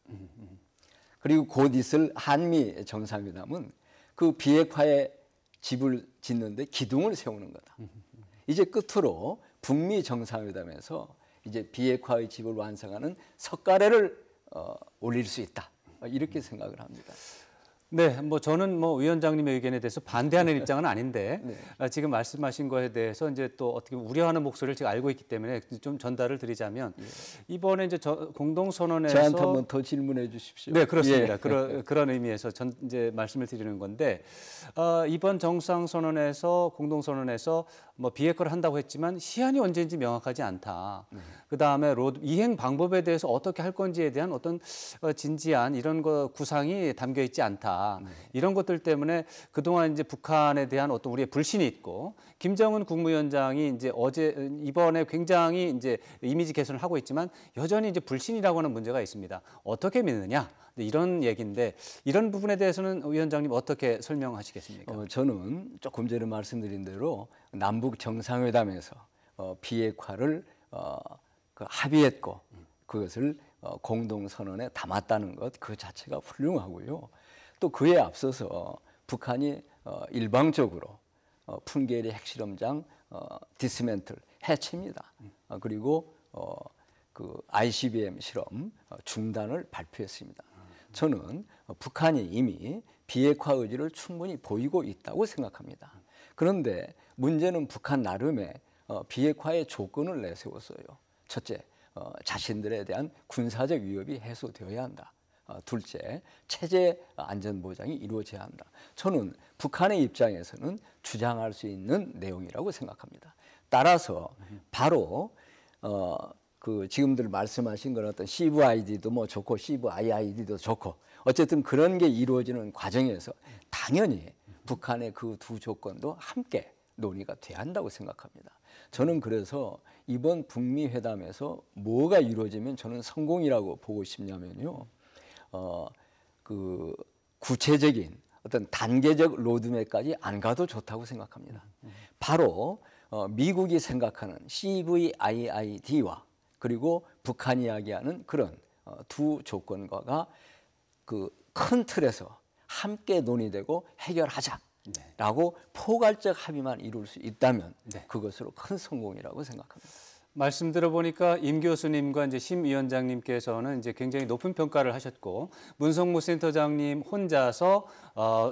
그리고 곧 있을 한미 정상회담은 그 비핵화의 집을 짓는데 기둥을 세우는 거다. 이제 끝으로 북미 정상회담에서 이제 비핵화의 집을 완성하는 석가래를 올릴 수 있다. 이렇게 생각을 합니다. 네, 뭐 저는 뭐 위원장님의 의견에 대해서 반대하는 입장은 아닌데 네. 지금 말씀하신 거에 대해서 이제 또 어떻게 우려하는 목소리를 제가 알고 있기 때문에 좀 전달을 드리자면 이번에 이제 공동선언에서 저한테 한번 더 질문해 주십시오. 네, 그렇습니다. 예. 그런 의미에서 이제 말씀을 드리는 건데 이번 정상선언에서 공동선언에서 뭐 비핵화를 한다고 했지만 시한이 언제인지 명확하지 않다. 그 다음에 이행 방법에 대해서 어떻게 할 건지에 대한 어떤 진지한 이런 거 구상이 담겨 있지 않다. 이런 것들 때문에 그동안 이제 북한에 대한 어떤 우리의 불신이 있고, 김정은 국무위원장이 이제 이번에 굉장히 이제 이미지 개선을 하고 있지만 여전히 이제 불신이라고 하는 문제가 있습니다. 어떻게 믿느냐? 이런 얘기인데 이런 부분에 대해서는 위원장님 어떻게 설명하시겠습니까? 저는 조금 전에 말씀드린 대로 남북 정상회담에서 비핵화를 합의했고 그것을 공동선언에 담았다는 것 그 자체가 훌륭하고요. 또 그에 앞서서 북한이 일방적으로 풍계리 핵실험장 디스멘틀 해체입니다. 그리고 그 ICBM 실험 중단을 발표했습니다. 저는 북한이 이미 비핵화 의지를 충분히 보이고 있다고 생각합니다. 그런데 문제는 북한 나름의 비핵화의 조건을 내세웠어요. 첫째, 자신들에 대한 군사적 위협이 해소되어야 한다. 둘째, 체제 안전 보장이 이루어져야 한다. 저는 북한의 입장에서는 주장할 수 있는 내용이라고 생각합니다. 따라서 바로 그 지금들 말씀하신 그런 어떤 CVID도 뭐 좋고 CVIID도 좋고 어쨌든 그런 게 이루어지는 과정에서 당연히 북한의 그 두 조건도 함께 논의가 돼야 한다고 생각합니다. 저는 그래서 이번 북미 회담에서 뭐가 이루어지면 저는 성공이라고 보고 싶냐면요. 그 구체적인 어떤 단계적 로드맵까지 안 가도 좋다고 생각합니다. 바로 미국이 생각하는 CVIID와 그리고 북한이 이야기하는 그런 두 조건과가 그 큰 틀에서 함께 논의되고 해결하자라고 포괄적 합의만 이룰 수 있다면 그것으로 큰 성공이라고 생각합니다. 말씀 들어보니까 임 교수님과 이제 심 위원장님께서는 이제 굉장히 높은 평가를 하셨고 문성무 센터장님 혼자서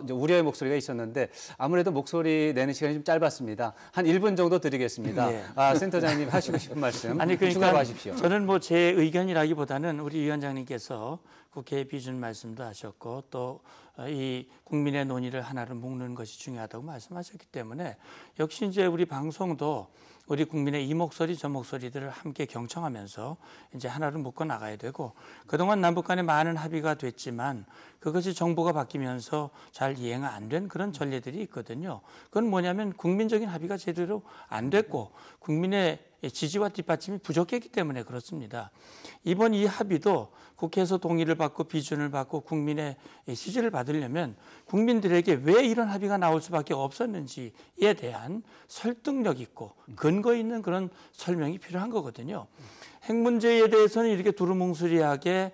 이제 우려의 목소리가 있었는데 아무래도 목소리 내는 시간이 좀 짧았습니다. 한 1분 정도 드리겠습니다. 네. 센터장님 하시고 싶은 말씀 아니 추가로 그러니까 하십시오. 저는 뭐 제 의견이라기보다는 우리 위원장님께서 국회 비준 말씀도 하셨고 또 이 국민의 논의를 하나로 묶는 것이 중요하다고 말씀하셨기 때문에 역시 이제 우리 방송도 우리 국민의 이 목소리 저 목소리들을 함께 경청하면서 이제 하나로 묶어 나가야 되고, 그동안 남북 간에 많은 합의가 됐지만 그것이 정부가 바뀌면서 잘 이해가 안 된 그런 전례들이 있거든요. 그건 뭐냐면 국민적인 합의가 제대로 안 됐고 국민의 지지와 뒷받침이 부족했기 때문에 그렇습니다. 이번 이 합의도 국회에서 동의를 받고 비준을 받고 국민의 지지를 받으려면 국민들에게 왜 이런 합의가 나올 수밖에 없었는지에 대한 설득력 있고 근거 있는 그런 설명이 필요한 거거든요. 핵 문제에 대해서는 이렇게 두루뭉술하게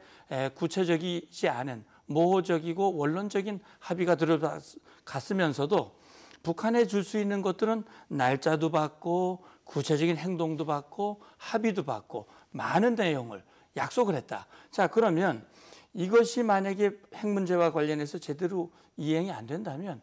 구체적이지 않은 모호적이고 원론적인 합의가 들어갔으면서도 북한에 줄 수 있는 것들은 날짜도 받고 구체적인 행동도 받고 합의도 받고 많은 내용을 약속을 했다. 자, 그러면 이것이 만약에 핵 문제와 관련해서 제대로 이행이 안 된다면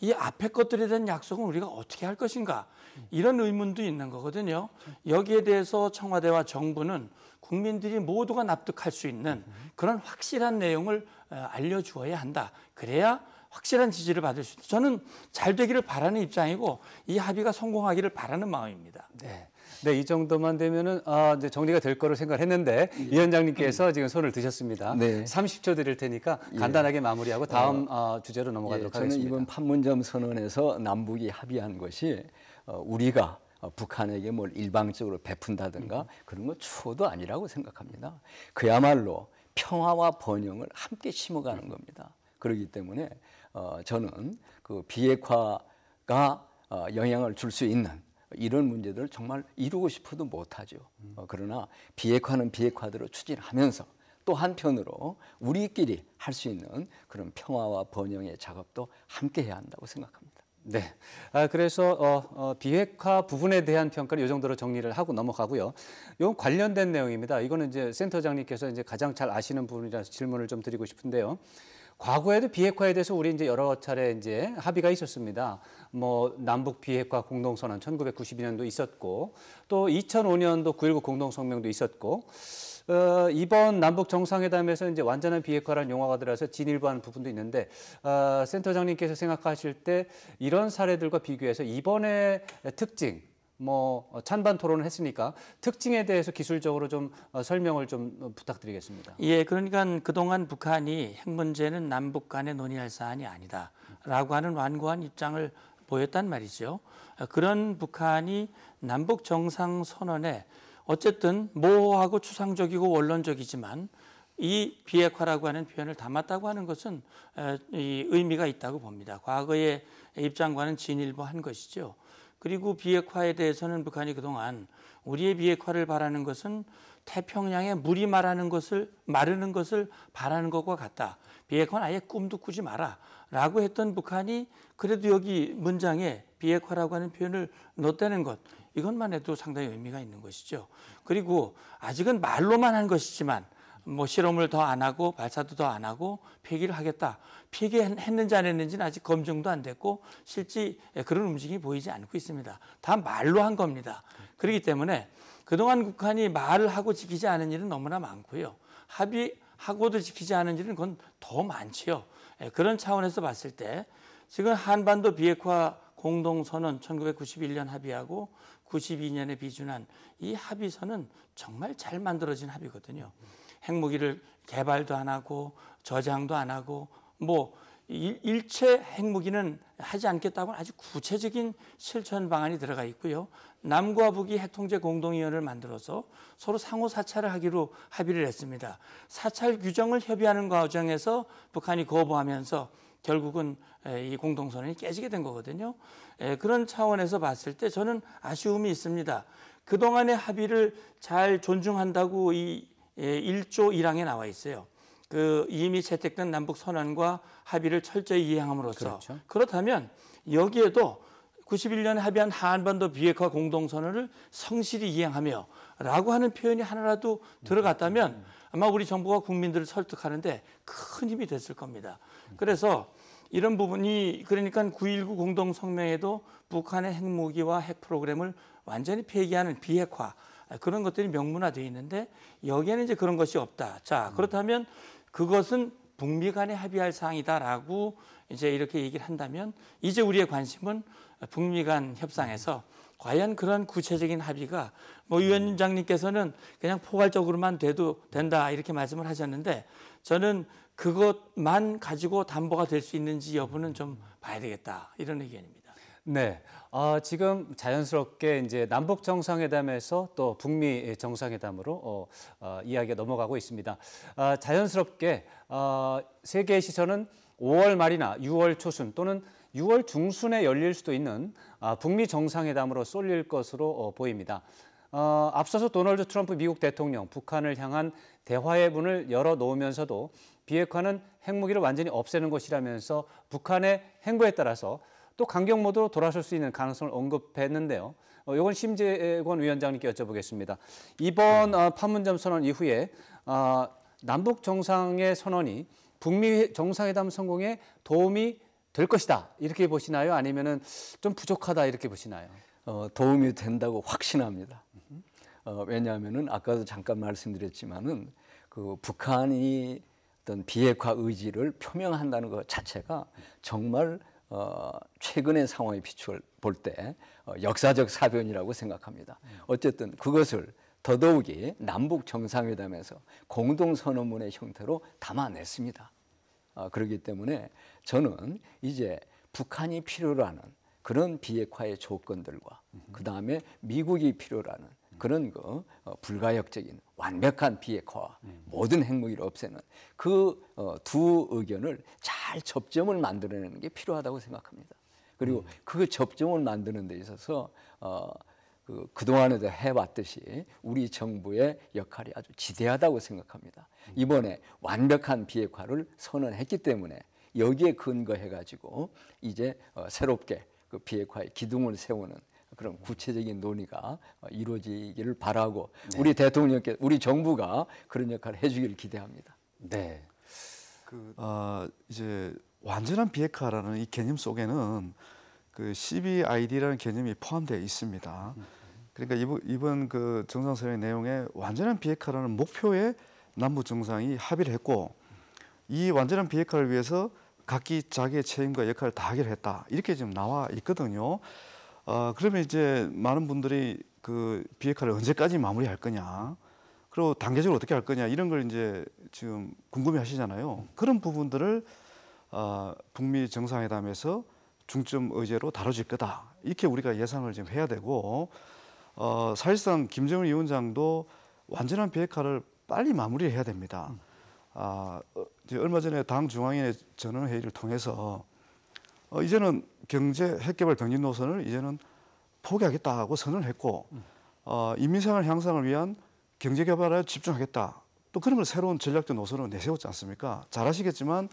이 앞에 것들에 대한 약속은 우리가 어떻게 할 것인가, 이런 의문도 있는 거거든요. 여기에 대해서 청와대와 정부는 국민들이 모두가 납득할 수 있는 그런 확실한 내용을 알려주어야 한다. 그래야 확실한 지지를 받을 수 있다. 저는 잘 되기를 바라는 입장이고 이 합의가 성공하기를 바라는 마음입니다. 네. 네, 이 정도만 되면은 이제 정리가 될 거로 생각했는데 위원장님께서 지금 손을 드셨습니다. 네. 30초 드릴 테니까 간단하게 마무리하고 다음 주제로 넘어가도록 저는 하겠습니다. 이번 판문점 선언에서 남북이 합의한 것이 우리가 북한에게 뭘 일방적으로 베푼다든가 그런 거 추호도 아니라고 생각합니다. 그야말로 평화와 번영을 함께 심어가는 겁니다. 그렇기 때문에 저는 그 비핵화가 영향을 줄 수 있는 이런 문제들을 정말 이루고 싶어도 못하죠. 그러나 비핵화는 비핵화대로 추진하면서 또 한편으로 우리끼리 할 수 있는 그런 평화와 번영의 작업도 함께 해야 한다고 생각합니다. 네. 그래서 비핵화 부분에 대한 평가를 이 정도로 정리를 하고 넘어가고요. 이건 관련된 내용입니다. 이거는 이제 센터장님께서 이제 가장 잘 아시는 부분이라서 질문을 좀 드리고 싶은데요. 과거에도 비핵화에 대해서 우리 이제 여러 차례 이제 합의가 있었습니다. 뭐 남북 비핵화 공동선언 1992년도 있었고 또 2005년도 9.19 공동성명도 있었고 이번 남북 정상회담에서 이제 완전한 비핵화라는 용어가 들어서 진일보하는 부분도 있는데 센터장님께서 생각하실 때 이런 사례들과 비교해서 이번의 특징 뭐 찬반 토론을 했으니까 특징에 대해서 기술적으로 좀 설명을 좀 부탁드리겠습니다. 예, 그러니까 그동안 북한이 핵 문제는 남북 간에 논의할 사안이 아니다라고 하는 완고한 입장을 보였단 말이죠. 그런 북한이 남북 정상선언에 어쨌든 모호하고 추상적이고 원론적이지만 이 비핵화라고 하는 표현을 담았다고 하는 것은 이 의미가 있다고 봅니다. 과거의 입장과는 진일보한 것이죠. 그리고 비핵화에 대해서는 북한이 그동안 우리의 비핵화를 바라는 것은 태평양에 물이 마르는 것을 바라는 것과 같다. 비핵화는 아예 꿈도 꾸지 마라 라고 했던 북한이 그래도 여기 문장에 비핵화라고 하는 표현을 넣었다는 것, 이것만 해도 상당히 의미가 있는 것이죠. 그리고 아직은 말로만 한 것이지만 뭐 실험을 더 안 하고 발사도 더 안 하고 폐기를 하겠다. 폐기했는지 안 했는지는 아직 검증도 안 됐고 실제 그런 움직임이 보이지 않고 있습니다. 다 말로 한 겁니다. 그렇기 때문에 그동안 북한이 말을 하고 지키지 않은 일은 너무나 많고요. 합의하고도 지키지 않은 일은 그건 더 많지요. 그런 차원에서 봤을 때 지금 한반도 비핵화 공동선언 1991년 합의하고 92년에 비준한 이 합의서는 정말 잘 만들어진 합의거든요. 핵무기를 개발도 안 하고 저장도 안 하고 뭐 일체 핵무기는 하지 않겠다고 아주 구체적인 실천 방안이 들어가 있고요. 남과 북이 핵통제 공동위원회를 만들어서 서로 상호 사찰을 하기로 합의를 했습니다. 사찰 규정을 협의하는 과정에서 북한이 거부하면서 결국은 이 공동선언이 깨지게 된 거거든요. 그런 차원에서 봤을 때 저는 아쉬움이 있습니다. 그동안의 합의를 잘 존중한다고 이 1조 1항에 나와 있어요. 그 이미 채택된 남북 선언과 합의를 철저히 이행함으로써 그렇죠. 그렇다면 여기에도 91년에 합의한 한반도 비핵화 공동선언을 성실히 이행하며 라고 하는 표현이 하나라도 들어갔다면 아마 우리 정부가 국민들을 설득하는데 큰 힘이 됐을 겁니다. 그래서 이런 부분이 그러니까 9.19 공동성명에도 북한의 핵무기와 핵 프로그램을 완전히 폐기하는 비핵화 그런 것들이 명문화되어 있는데 여기에는 이제 그런 것이 없다. 자, 그렇다면 그것은 북미 간에 합의할 사항이다라고 이제 이렇게 얘기를 한다면 이제 우리의 관심은 북미 간 협상에서 과연 그런 구체적인 합의가 뭐 위원장님께서는 그냥 포괄적으로만 돼도 된다 이렇게 말씀을 하셨는데 저는 그것만 가지고 담보가 될 수 있는지 여부는 좀 봐야 되겠다 이런 의견입니다. 네, 지금 자연스럽게 이제 남북 정상회담에서 또 북미 정상회담으로 이야기가 넘어가고 있습니다. 자연스럽게 세계의 시선은 5월 말이나 6월 초순 또는 6월 중순에 열릴 수도 있는 북미 정상회담으로 쏠릴 것으로 보입니다. 앞서서 도널드 트럼프 미국 대통령 북한을 향한 대화의 문을 열어놓으면서도 비핵화는 핵무기를 완전히 없애는 것이라면서 북한의 행보에 따라서 또 강경 모드로 돌아설 수 있는 가능성을 언급했는데요. 이건 심재권 위원장님께 여쭤보겠습니다. 이번 판문점 선언 이후에 남북 정상의 선언이 북미 정상회담 성공에 도움이 될 것이다 이렇게 보시나요? 아니면은 좀 부족하다 이렇게 보시나요? 도움이 된다고 확신합니다. 왜냐하면은 아까도 잠깐 말씀드렸지만은 그 북한이 어떤 비핵화 의지를 표명한다는 것 자체가 정말 최근의 상황의 비추어 볼 때 역사적 사변이라고 생각합니다. 어쨌든 그것을 더더욱이 남북 정상회담에서 공동선언문의 형태로 담아냈습니다. 그렇기 때문에 저는 이제 북한이 필요로 하는 그런 비핵화의 조건들과 그 다음에 미국이 필요로 하는 그런 불가역적인 완벽한 비핵화와 모든 핵무기를 없애는 그 두 의견을 잘 접점을 만들어내는 게 필요하다고 생각합니다. 그리고 그 접점을 만드는 데 있어서 그동안에도 해왔듯이 우리 정부의 역할이 아주 지대하다고 생각합니다. 이번에 완벽한 비핵화를 선언했기 때문에 여기에 근거해가지고 이제 새롭게 그 비핵화의 기둥을 세우는 그런 구체적인 논의가 이루어지기를 바라고 우리 대통령께 우리 정부가 그런 역할을 해주기를 기대합니다. 네. 이제 완전한 비핵화라는 이 개념 속에는 그 CBID라는 개념이 포함되어 있습니다. 그러니까 이번 그 정상선언의 내용에 완전한 비핵화라는 목표에 남북 정상이 합의를 했고 이 완전한 비핵화를 위해서 각기 자기의 책임과 역할을 다하기로 했다. 이렇게 지금 나와 있거든요. 그러면 이제 많은 분들이 그 비핵화를 언제까지 마무리할 거냐, 그리고 단계적으로 어떻게 할 거냐 이런 걸 이제 지금 궁금해하시잖아요. 그런 부분들을 북미 정상회담에서 중점 의제로 다뤄질 거다. 이렇게 우리가 예상을 지금 해야 되고 사실상 김정은 위원장도 완전한 비핵화를 빨리 마무리해야 됩니다. 이제 얼마 전에 당 중앙위원회 전원회의를 통해서 이제는 경제 핵개발 병진 노선을 이제는 포기하겠다고 선언을 했고 인민생활 향상을 위한 경제 개발에 집중하겠다. 또 그런 걸 새로운 전략적 노선으로 내세웠지 않습니까? 잘 아시겠지만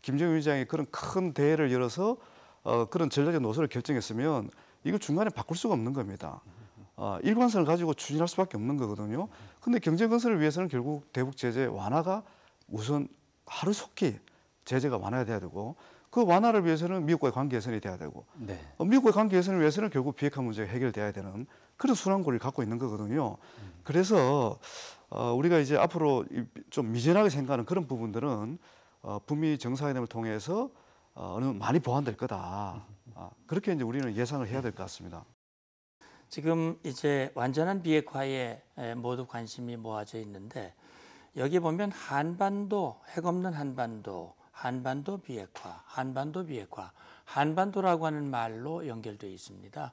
김정은 위원장이 그런 큰 대회를 열어서 그런 전략적 노선을 결정했으면 이걸 중간에 바꿀 수가 없는 겁니다. 일관성을 가지고 추진할 수밖에 없는 거거든요. 근데 경제 건설을 위해서는 결국 대북 제재 완화가 우선 하루속히 제재가 완화돼야 되고 그 완화를 위해서는 미국과의 관계 개선이 돼야 되고 미국과의 관계 개선을 위해서는 결국 비핵화 문제가 해결돼야 되는 그런 순환고리를 갖고 있는 거거든요. 그래서 우리가 이제 앞으로 좀 미진하게 생각하는 그런 부분들은 북미 정상회담을 통해서 어느 정도 많이 보완될 거다. 그렇게 이제 우리는 예상을 해야 될 것 같습니다. 지금 이제 완전한 비핵화에 모두 관심이 모아져 있는데 여기 보면 한반도, 핵 없는 한반도, 한반도 비핵화, 한반도 비핵화, 한반도라고 하는 말로 연결되어 있습니다.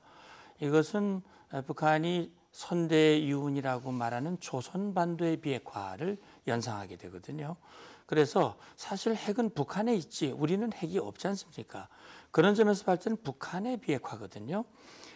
이것은 북한이 선대유운이라고 말하는 조선반도의 비핵화를 연상하게 되거든요. 그래서 사실 핵은 북한에 있지 우리는 핵이 없지 않습니까? 그런 점에서 봤을 때는 북한의 비핵화거든요.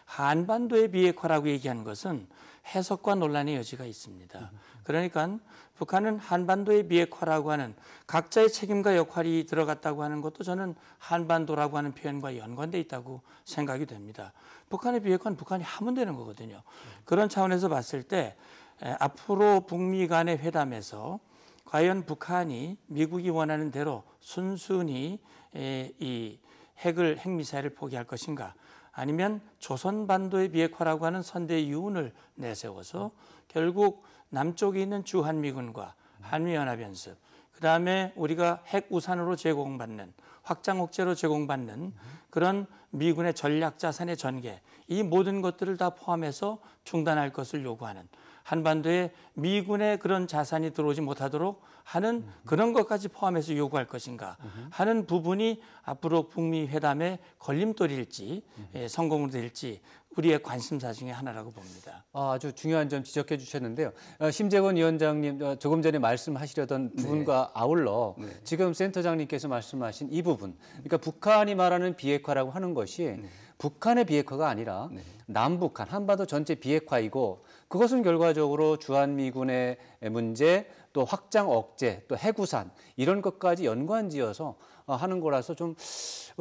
한반도의 비핵화라고 얘기하는 것은 해석과 논란의 여지가 있습니다. 그러니까 북한은 한반도의 비핵화라고 하는 각자의 책임과 역할이 들어갔다고 하는 것도 저는 한반도라고 하는 표현과 연관되어 있다고 생각이 됩니다. 북한의 비핵화는 북한이 하면 되는 거거든요. 그런 차원에서 봤을 때 앞으로 북미 간의 회담에서 과연 북한이 미국이 원하는 대로 순순히 이 핵미사일을 포기할 것인가, 아니면 조선반도의 비핵화라고 하는 선대 유운을 내세워서 결국 남쪽에 있는 주한미군과 한미연합연습, 그다음에 우리가 핵우산으로 제공받는, 확장 억제로 제공받는 그런 미군의 전략 자산의 전개, 이 모든 것들을 다 포함해서 중단할 것을 요구하는, 한반도에 미군의 그런 자산이 들어오지 못하도록 하는 그런 것까지 포함해서 요구할 것인가 하는 부분이 앞으로 북미 회담의 걸림돌일지 성공으로 될지 우리의 관심사 중에 하나라고 봅니다. 아주 중요한 점 지적해 주셨는데요. 심재권 위원장님 조금 전에 말씀하시려던 부분과 아울러 지금 센터장님께서 말씀하신 이 부분, 그러니까 북한이 말하는 비핵화라고 하는 것이 북한의 비핵화가 아니라 남북한 한반도 전체 비핵화이고, 그것은 결과적으로 주한미군의 문제, 또 확장 억제, 또 핵우산 이런 것까지 연관지어서 하는 거라서 좀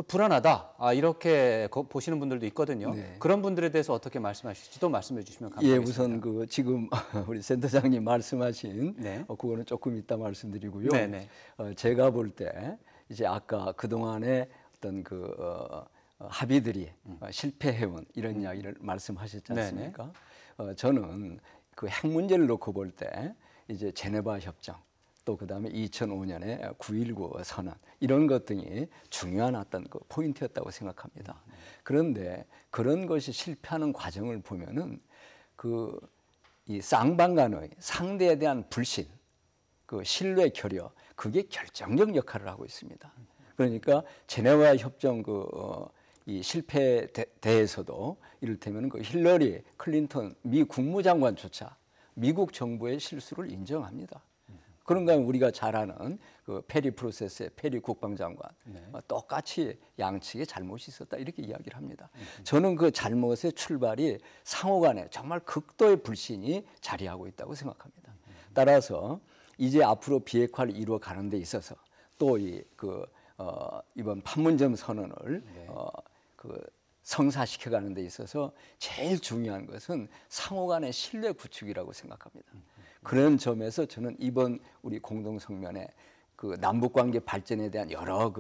불안하다, 이렇게 보시는 분들도 있거든요. 그런 분들에 대해서 어떻게 말씀하실지도 말씀해 주시면 감사하겠습니다. 우선 그 지금 우리 센터장님 말씀하신 그거는 조금 이따 말씀드리고요. 제가 볼 때 이제 아까 그동안에 어떤 그 합의들이 실패해온 이런 이야기를 말씀하셨지 않습니까? 저는 그 핵 문제를 놓고 볼 때 이제 제네바 협정, 또 그다음에 2005년에 9.19 선언 이런 것 등이 중요한 어떤 그 포인트였다고 생각합니다. 그런데 그런 것이 실패하는 과정을 보면은 이 쌍방간의 상대에 대한 불신, 그 신뢰 결여 그게 결정적 역할을 하고 있습니다. 그러니까 제네바 협정 이 실패에 대해서도 이를테면 그 힐러리 클린턴 미 국무장관조차 미국 정부의 실수를 인정합니다. 그런가 하면 우리가 잘 아는 그 페리 프로세스의 페리 국방장관 똑같이 양측에 잘못이 있었다 이렇게 이야기를 합니다. 저는 그 잘못의 출발이 상호간에 정말 극도의 불신이 자리하고 있다고 생각합니다. 따라서 이제 앞으로 비핵화를 이루어가는 데 있어서 또 이번 판문점 선언을 성사시켜가는 데 있어서 제일 중요한 것은 상호간의 신뢰 구축이라고 생각합니다. 그런 점에서 저는 이번 우리 공동성명에 그 남북관계 발전에 대한 여러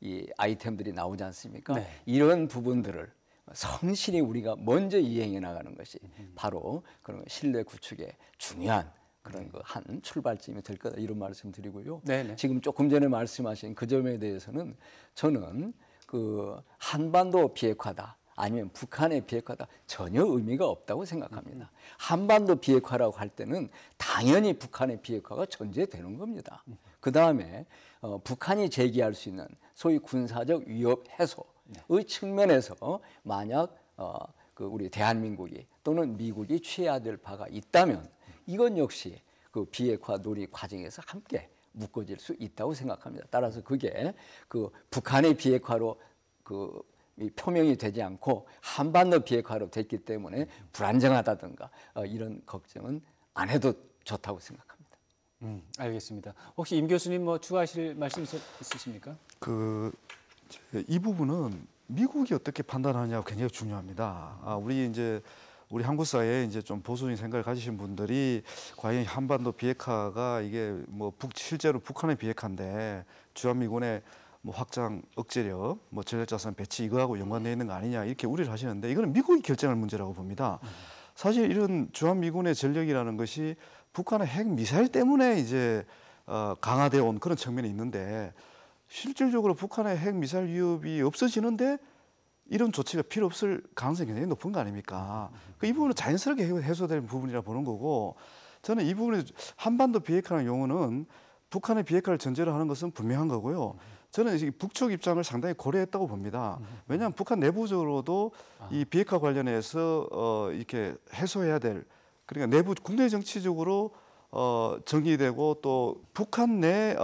이 아이템들이 나오지 않습니까? 네. 이런 부분들을 성실히 우리가 먼저 이행해 나가는 것이 바로 그런 신뢰 구축의 중요한 그런 한 출발점이 될 거다 이런 말씀 드리고요. 네네. 지금 조금 전에 말씀하신 그 점에 대해서는 저는 그 한반도 비핵화다 아니면 북한의 비핵화다 전혀 의미가 없다고 생각합니다. 한반도 비핵화라고 할 때는 당연히 북한의 비핵화가 전제되는 겁니다. 그 다음에 북한이 제기할 수 있는 소위 군사적 위협 해소의 측면에서 만약 우리 대한민국이 또는 미국이 취해야 될 바가 있다면 이건 역시 그 비핵화 논의 과정에서 함께 묶어질 수 있다고 생각합니다. 따라서 그게 북한의 비핵화로 이 표명이 되지 않고 한반도 비핵화로 됐기 때문에 불안정하다든가 이런 걱정은 안 해도 좋다고 생각합니다. 알겠습니다. 혹시 임 교수님 뭐 추가하실 말씀 있으십니까? 이 부분은 미국이 어떻게 판단하냐가 굉장히 중요합니다. 우리 한국 사회에 이제 좀 보수적인 생각을 가지신 분들이 과연 한반도 비핵화가 이게 뭐 실제로 북한의 비핵화인데 주한미군의 뭐 확장 억제력, 뭐 전략자산 배치 이거하고 연관되어 있는 거 아니냐 이렇게 우려를 하시는데 이거는 미국이 결정할 문제라고 봅니다. 사실 이런 주한미군의 전력이라는 것이 북한의 핵 미사일 때문에 이제 강화되어 온 그런 측면이 있는데 실질적으로 북한의 핵 미사일 위협이 없어지는데 이런 조치가 필요 없을 가능성이 굉장히 높은 거 아닙니까? 이 부분은 자연스럽게 해소될 부분이라 보는 거고 저는 이 부분에 한반도 비핵화라는 용어는 북한의 비핵화를 전제로 하는 것은 분명한 거고요. 저는 북측 입장을 상당히 고려했다고 봅니다. 왜냐하면 북한 내부적으로도 이 비핵화 관련해서 이렇게 해소해야 될 그러니까 내부 국내 정치적으로 정리되고 또 북한 내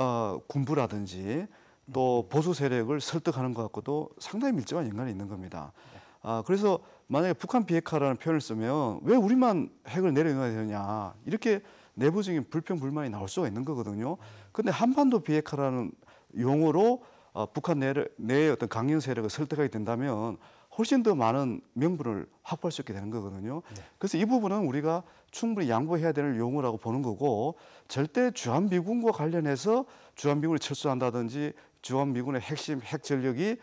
군부라든지 또 보수 세력을 설득하는 것 갖고도 상당히 밀접한 연관이 있는 겁니다. 그래서 만약에 북한 비핵화라는 표현을 쓰면 왜 우리만 핵을 내려놔야 되느냐 이렇게 내부적인 불평 불만이 나올 수가 있는 거거든요. 그런데 한반도 비핵화라는 용어로 북한 내의 어떤 강경 세력을 설득하게 된다면 훨씬 더 많은 명분을 확보할 수 있게 되는 거거든요. 그래서 이 부분은 우리가 충분히 양보해야 되는 용어라고 보는 거고 절대 주한미군과 관련해서 주한미군이 철수한다든지 주한미군의 핵심 핵 전력이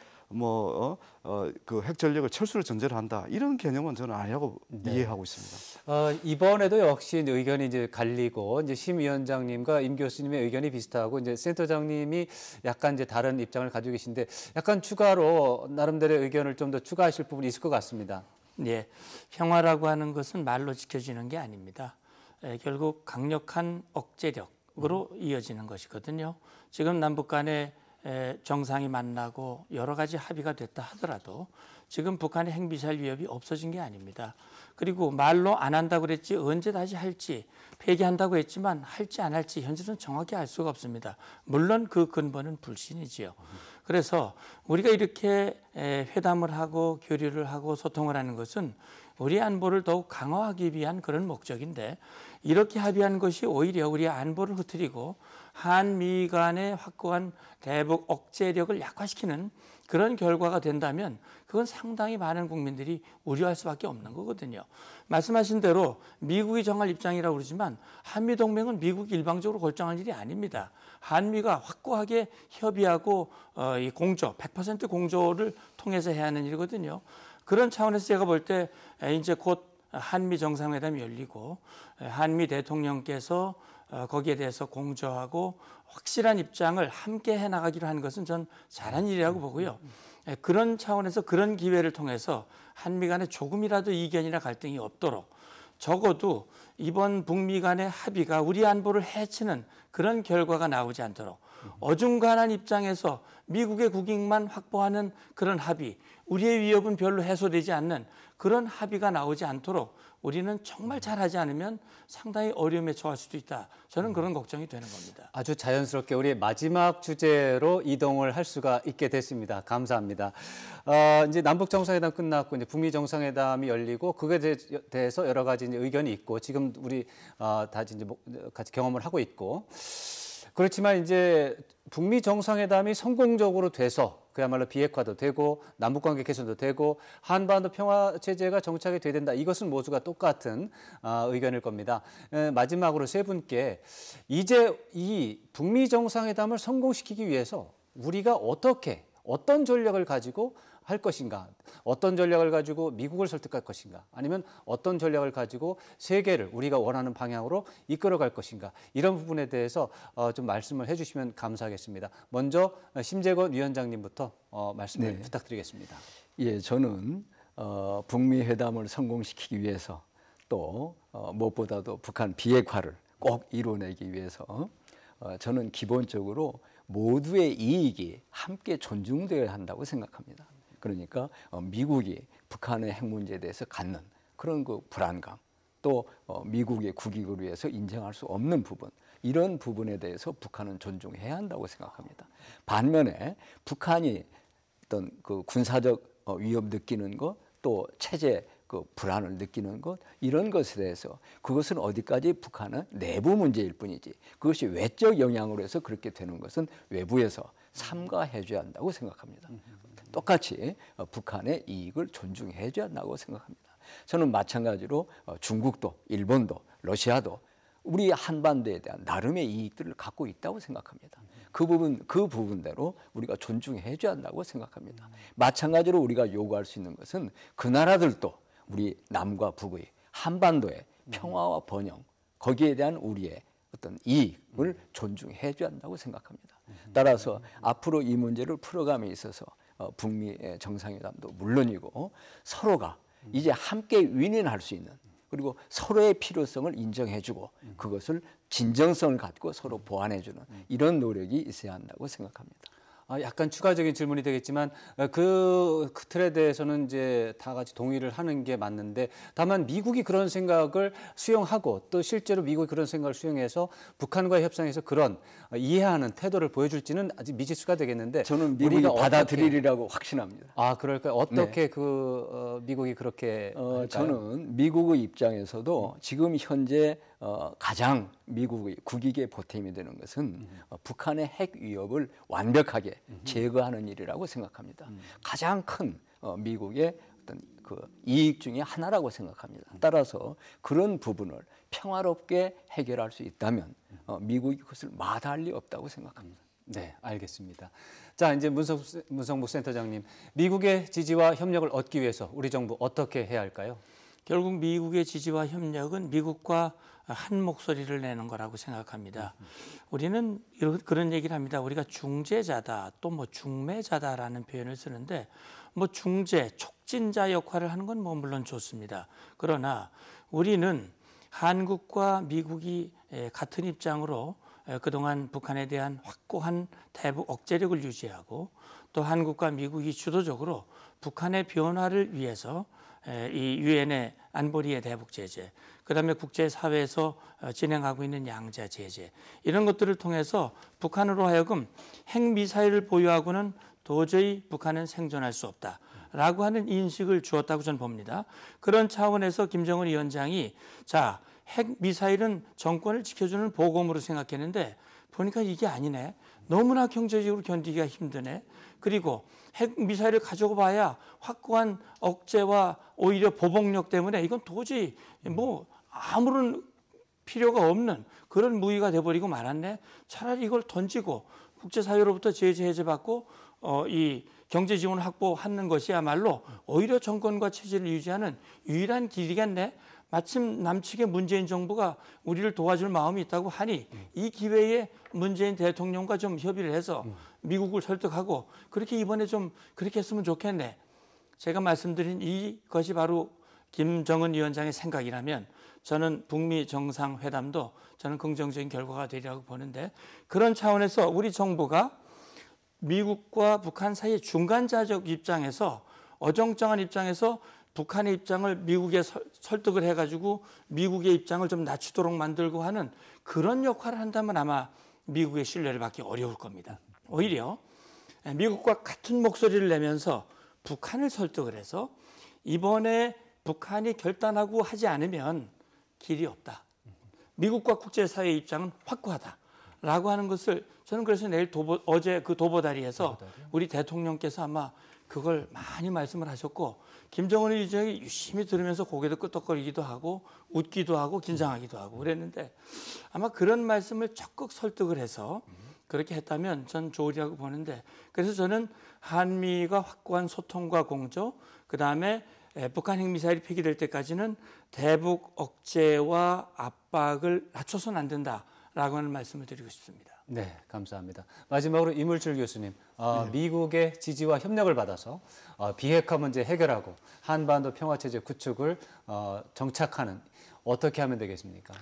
그 핵 전력을 철수를 전제로 한다 이런 개념은 저는 아니라고 이해하고 있습니다. 이번에도 역시 의견이 이제 갈리고 이제 심위원장님과 임 교수님의 의견이 비슷하고 이제 센터장님이 약간 이제 다른 입장을 가지고 계신데 약간 추가로 나름대로의 의견을 좀 더 추가하실 부분이 있을 것 같습니다. 예, 평화라고 하는 것은 말로 지켜지는 게 아닙니다. 결국 강력한 억제력으로 이어지는 것이거든요. 지금 남북 간에 정상이 만나고 여러 가지 합의가 됐다 하더라도 지금 북한의 핵미사일 위협이 없어진 게 아닙니다. 그리고 말로 안 한다고 그랬지 언제 다시 할지 폐기한다고 했지만 할지 안 할지 현재는 정확히 알 수가 없습니다. 물론 그 근본은 불신이지요. 그래서 우리가 이렇게 회담을 하고 교류를 하고 소통을 하는 것은 우리 안보를 더욱 강화하기 위한 그런 목적인데 이렇게 합의한 것이 오히려 우리 안보를 흐트리고 한미 간의 확고한 대북 억제력을 약화시키는 그런 결과가 된다면 그건 상당히 많은 국민들이 우려할 수밖에 없는 거거든요. 말씀하신 대로 미국이 정할 입장이라고 그러지만 한미동맹은 미국이 일방적으로 결정할 일이 아닙니다. 한미가 확고하게 협의하고 이 공조, 100% 공조를 통해서 해야 하는 일이거든요. 그런 차원에서 제가 볼 때 이제 곧 한미 정상회담이 열리고 한미 대통령께서 거기에 대해서 공조하고 확실한 입장을 함께 해나가기로 한 것은 전 잘한 일이라고 보고요. 그런 차원에서 그런 기회를 통해서 한미 간에 조금이라도 이견이나 갈등이 없도록 적어도 이번 북미 간의 합의가 우리 안보를 해치는 그런 결과가 나오지 않도록 어중간한 입장에서 미국의 국익만 확보하는 그런 합의, 우리의 위협은 별로 해소되지 않는 그런 합의가 나오지 않도록 우리는 정말 잘하지 않으면 상당히 어려움에 처할 수도 있다. 저는 그런 걱정이 되는 겁니다. 아주 자연스럽게 우리 마지막 주제로 이동을 할 수가 있게 됐습니다. 감사합니다. 이제 남북 정상회담 끝났고 이제 북미 정상회담이 열리고 그거에 대해서 여러 가지 이제 의견이 있고 지금 우리 다 이제 같이 경험을 하고 있고 그렇지만 이제 북미 정상회담이 성공적으로 돼서 그야말로 비핵화도 되고 남북관계 개선도 되고 한반도 평화 체제가 정착이 돼야 된다. 이것은 모두가 똑같은 의견일 겁니다. 마지막으로 세 분께 이제 이 북미 정상회담을 성공시키기 위해서 우리가 어떤 전략을 가지고 할 것인가, 어떤 전략을 가지고 미국을 설득할 것인가, 아니면 어떤 전략을 가지고 세계를 우리가 원하는 방향으로 이끌어갈 것인가, 이런 부분에 대해서 좀 말씀을 해주시면 감사하겠습니다. 먼저 심재건 위원장님부터 말씀을 부탁드리겠습니다. 예, 저는 북미 회담을 성공시키기 위해서 또 무엇보다도 북한 비핵화를 꼭 이뤄내기 위해서 저는 기본적으로 모두의 이익이 함께 존중되어야 한다고 생각합니다. 그러니까 미국이 북한의 핵 문제에 대해서 갖는 그런 그 불안감, 또 미국의 국익을 위해서 인정할 수 없는 부분, 이런 부분에 대해서 북한은 존중해야 한다고 생각합니다. 반면에 북한이 어떤 그 군사적 위협 느끼는 것, 또 체제 그 불안을 느끼는 것, 이런 것에 대해서 그것은 어디까지 북한은 내부 문제일 뿐이지 그것이 외적 영향으로 해서 그렇게 되는 것은 외부에서 삼가해 줘야 한다고 생각합니다. 똑같이 북한의 이익을 존중해 줘야 한다고 생각합니다. 저는 마찬가지로 중국도, 일본도, 러시아도 우리 한반도에 대한 나름의 이익들을 갖고 있다고 생각합니다. 그 부분대로 우리가 존중해 줘야 한다고 생각합니다. 마찬가지로 우리가 요구할 수 있는 것은 그 나라들도 우리 남과 북의 한반도의 평화와 번영, 거기에 대한 우리의 어떤 이익을 존중해 줘야 한다고 생각합니다. 따라서 앞으로 이 문제를 풀어감에 있어서 북미 정상회담도 물론이고 서로가 이제 함께 윈윈할 수 있는, 그리고 서로의 필요성을 인정해주고 그것을 진정성을 갖고 서로 보완해주는 이런 노력이 있어야 한다고 생각합니다. 약간 추가적인 질문이 되겠지만 그 틀에 대해서는 이제 다 같이 동의를 하는 게 맞는데, 다만 미국이 그런 생각을 수용하고 또 실제로 미국이 그런 생각을 수용해서 북한과의 협상에서 그런 이해하는 태도를 보여줄지는 아직 미지수가 되겠는데, 저는 미국이 받아들이리라고 확신합니다. 그럴까요? 어떻게 미국이 그렇게 할까요? 저는 미국의 입장에서도 지금 현재 가장 미국의 국익에 보탬이 되는 것은 북한의 핵 위협을 완벽하게 제거하는 일이라고 생각합니다. 가장 큰 미국의 어떤 그 이익 중에 하나라고 생각합니다. 따라서 그런 부분을 평화롭게 해결할 수 있다면 미국이 그것을 마다할 리 없다고 생각합니다. 네, 알겠습니다. 자, 이제 문성복 센터장님, 미국의 지지와 협력을 얻기 위해서 우리 정부 어떻게 해야 할까요? 결국 미국의 지지와 협력은 미국과 한 목소리를 내는 거라고 생각합니다. 우리는 그런 얘기를 합니다. 우리가 중재자다, 또 뭐 중매자다라는 표현을 쓰는데, 뭐 중재, 촉진자 역할을 하는 건 뭐 물론 좋습니다. 그러나 우리는 한국과 미국이 같은 입장으로 그동안 북한에 대한 확고한 대북 억제력을 유지하고, 또 한국과 미국이 주도적으로 북한의 변화를 위해서 이 유엔의 안보리의 대북 제재, 그다음에 국제사회에서 진행하고 있는 양자 제재, 이런 것들을 통해서 북한으로 하여금 핵미사일을 보유하고는 도저히 북한은 생존할 수 없다라고 하는 인식을 주었다고 저는 봅니다. 그런 차원에서 김정은 위원장이 자, 핵미사일은 정권을 지켜주는 보검으로 생각했는데 보니까 이게 아니네. 너무나 경제적으로 견디기가 힘드네. 그리고 핵미사일을 가지고 봐야 확고한 억제와 오히려 보복력 때문에 이건 도저히 뭐 아무런 필요가 없는 그런 무기가 돼버리고 말았네. 차라리 이걸 던지고 국제사회로부터 제재 해제받고 이 경제 지원을 확보하는 것이야말로 오히려 정권과 체제를 유지하는 유일한 길이겠네. 마침 남측의 문재인 정부가 우리를 도와줄 마음이 있다고 하니 이 기회에 문재인 대통령과 좀 협의를 해서 미국을 설득하고 그렇게 이번에 좀 그렇게 했으면 좋겠네. 제가 말씀드린 이것이 바로 김정은 위원장의 생각이라면 저는 북미 정상회담도 저는 긍정적인 결과가 되리라고 보는데, 그런 차원에서 우리 정부가 미국과 북한 사이의 중간자적 입장에서 어정쩡한 입장에서 북한의 입장을 미국에 설득을 해가지고 미국의 입장을 좀 낮추도록 만들고 하는 그런 역할을 한다면 아마 미국의 신뢰를 받기 어려울 겁니다. 오히려 미국과 같은 목소리를 내면서 북한을 설득을 해서 이번에 북한이 결단하고 하지 않으면 길이 없다. 미국과 국제사회의 입장은 확고하다라고 하는 것을 저는 그래서 내일 어제 그 도보다리에서 우리 대통령께서 아마 그걸 많이 말씀을 하셨고, 김정은 위원장이 유심히 들으면서 고개도 끄덕거리기도 하고 웃기도 하고 긴장하기도 하고 그랬는데, 아마 그런 말씀을 적극 설득을 해서 그렇게 했다면 전 좋으리라고 보는데, 그래서 저는 한미가 확고한 소통과 공조, 그다음에 북한 핵미사일이 폐기될 때까지는 대북 억제와 압박을 낮춰서는 안 된다라고 하는 말씀을 드리고 싶습니다. 네, 감사합니다. 마지막으로 이물철 교수님, 미국의 지지와 협력을 받아서 비핵화 문제 해결하고 한반도 평화체제 구축을 정착하는, 어떻게 하면 되겠습니까?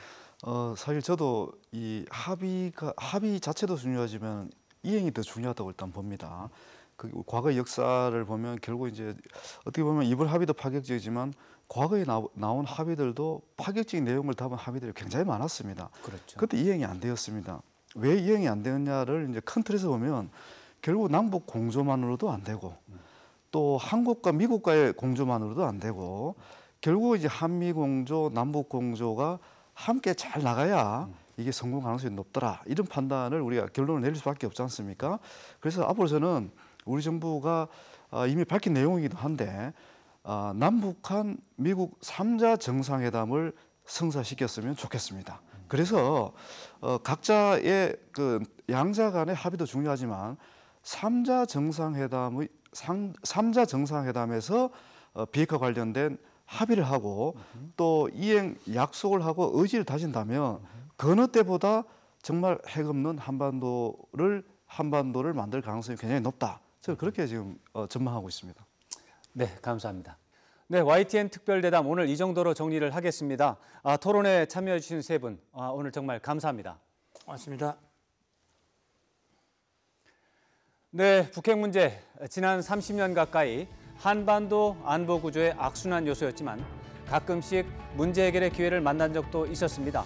사실 저도 이 합의 자체도 중요하지만 이행이 더 중요하다고 일단 봅니다. 그 과거 역사를 보면 결국 이제 어떻게 보면 이번 합의도 파격적이지만 과거에 나온 합의들도 파격적인 내용을 담은 합의들이 굉장히 많았습니다. 그렇죠. 그때 이행이 안 되었습니다. 왜 이행이 안 되었냐를 이제 큰 틀에서 보면 결국 남북 공조만으로도 안 되고 또 한국과 미국과의 공조만으로도 안 되고 결국 이제 한미 공조, 남북 공조가 함께 잘 나가야 이게 성공 가능성이 높더라, 이런 판단을 우리가 결론을 내릴 수밖에 없지 않습니까? 그래서 앞으로 저는 우리 정부가 이미 밝힌 내용이기도 한데 남북한 미국 3자 정상회담을 성사시켰으면 좋겠습니다. 그래서 각자의 그 양자 간의 합의도 중요하지만 3자 정상회담에서 비핵화 관련된 합의를 하고 또 이행 약속을 하고 의지를 다진다면 그 어느 때보다 정말 핵 없는 한반도를 만들 가능성이 굉장히 높다. 저는 그렇게 지금 전망하고 있습니다. 네, 감사합니다. 네, YTN 특별대담 오늘 이 정도로 정리를 하겠습니다. 토론에 참여해 주신 세 분, 오늘 정말 감사합니다. 고맙습니다. 네, 북핵 문제, 지난 30년 가까이 한반도 안보 구조의 악순환 요소였지만 가끔씩 문제 해결의 기회를 만난 적도 있었습니다.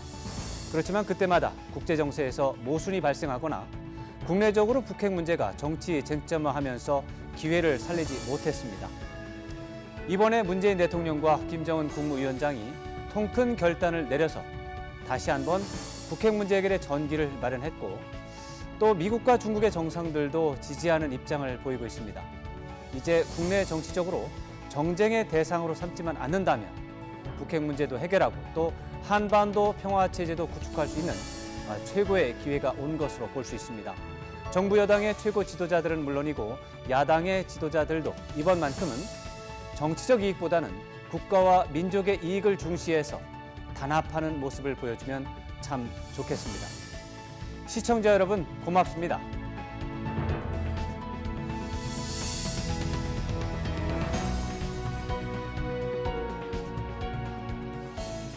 그렇지만 그때마다 국제 정세에서 모순이 발생하거나 국내적으로 북핵 문제가 정치 쟁점화하면서 기회를 살리지 못했습니다. 이번에 문재인 대통령과 김정은 국무위원장이 통큰 결단을 내려서 다시 한번 북핵 문제 해결의 전기를 마련했고, 또 미국과 중국의 정상들도 지지하는 입장을 보이고 있습니다. 이제 국내 정치적으로 정쟁의 대상으로 삼지만 않는다면 북핵 문제도 해결하고 또 한반도 평화체제도 구축할 수 있는 최고의 기회가 온 것으로 볼 수 있습니다. 정부 여당의 최고 지도자들은 물론이고 야당의 지도자들도 이번만큼은 정치적 이익보다는 국가와 민족의 이익을 중시해서 단합하는 모습을 보여주면 참 좋겠습니다. 시청자 여러분, 고맙습니다.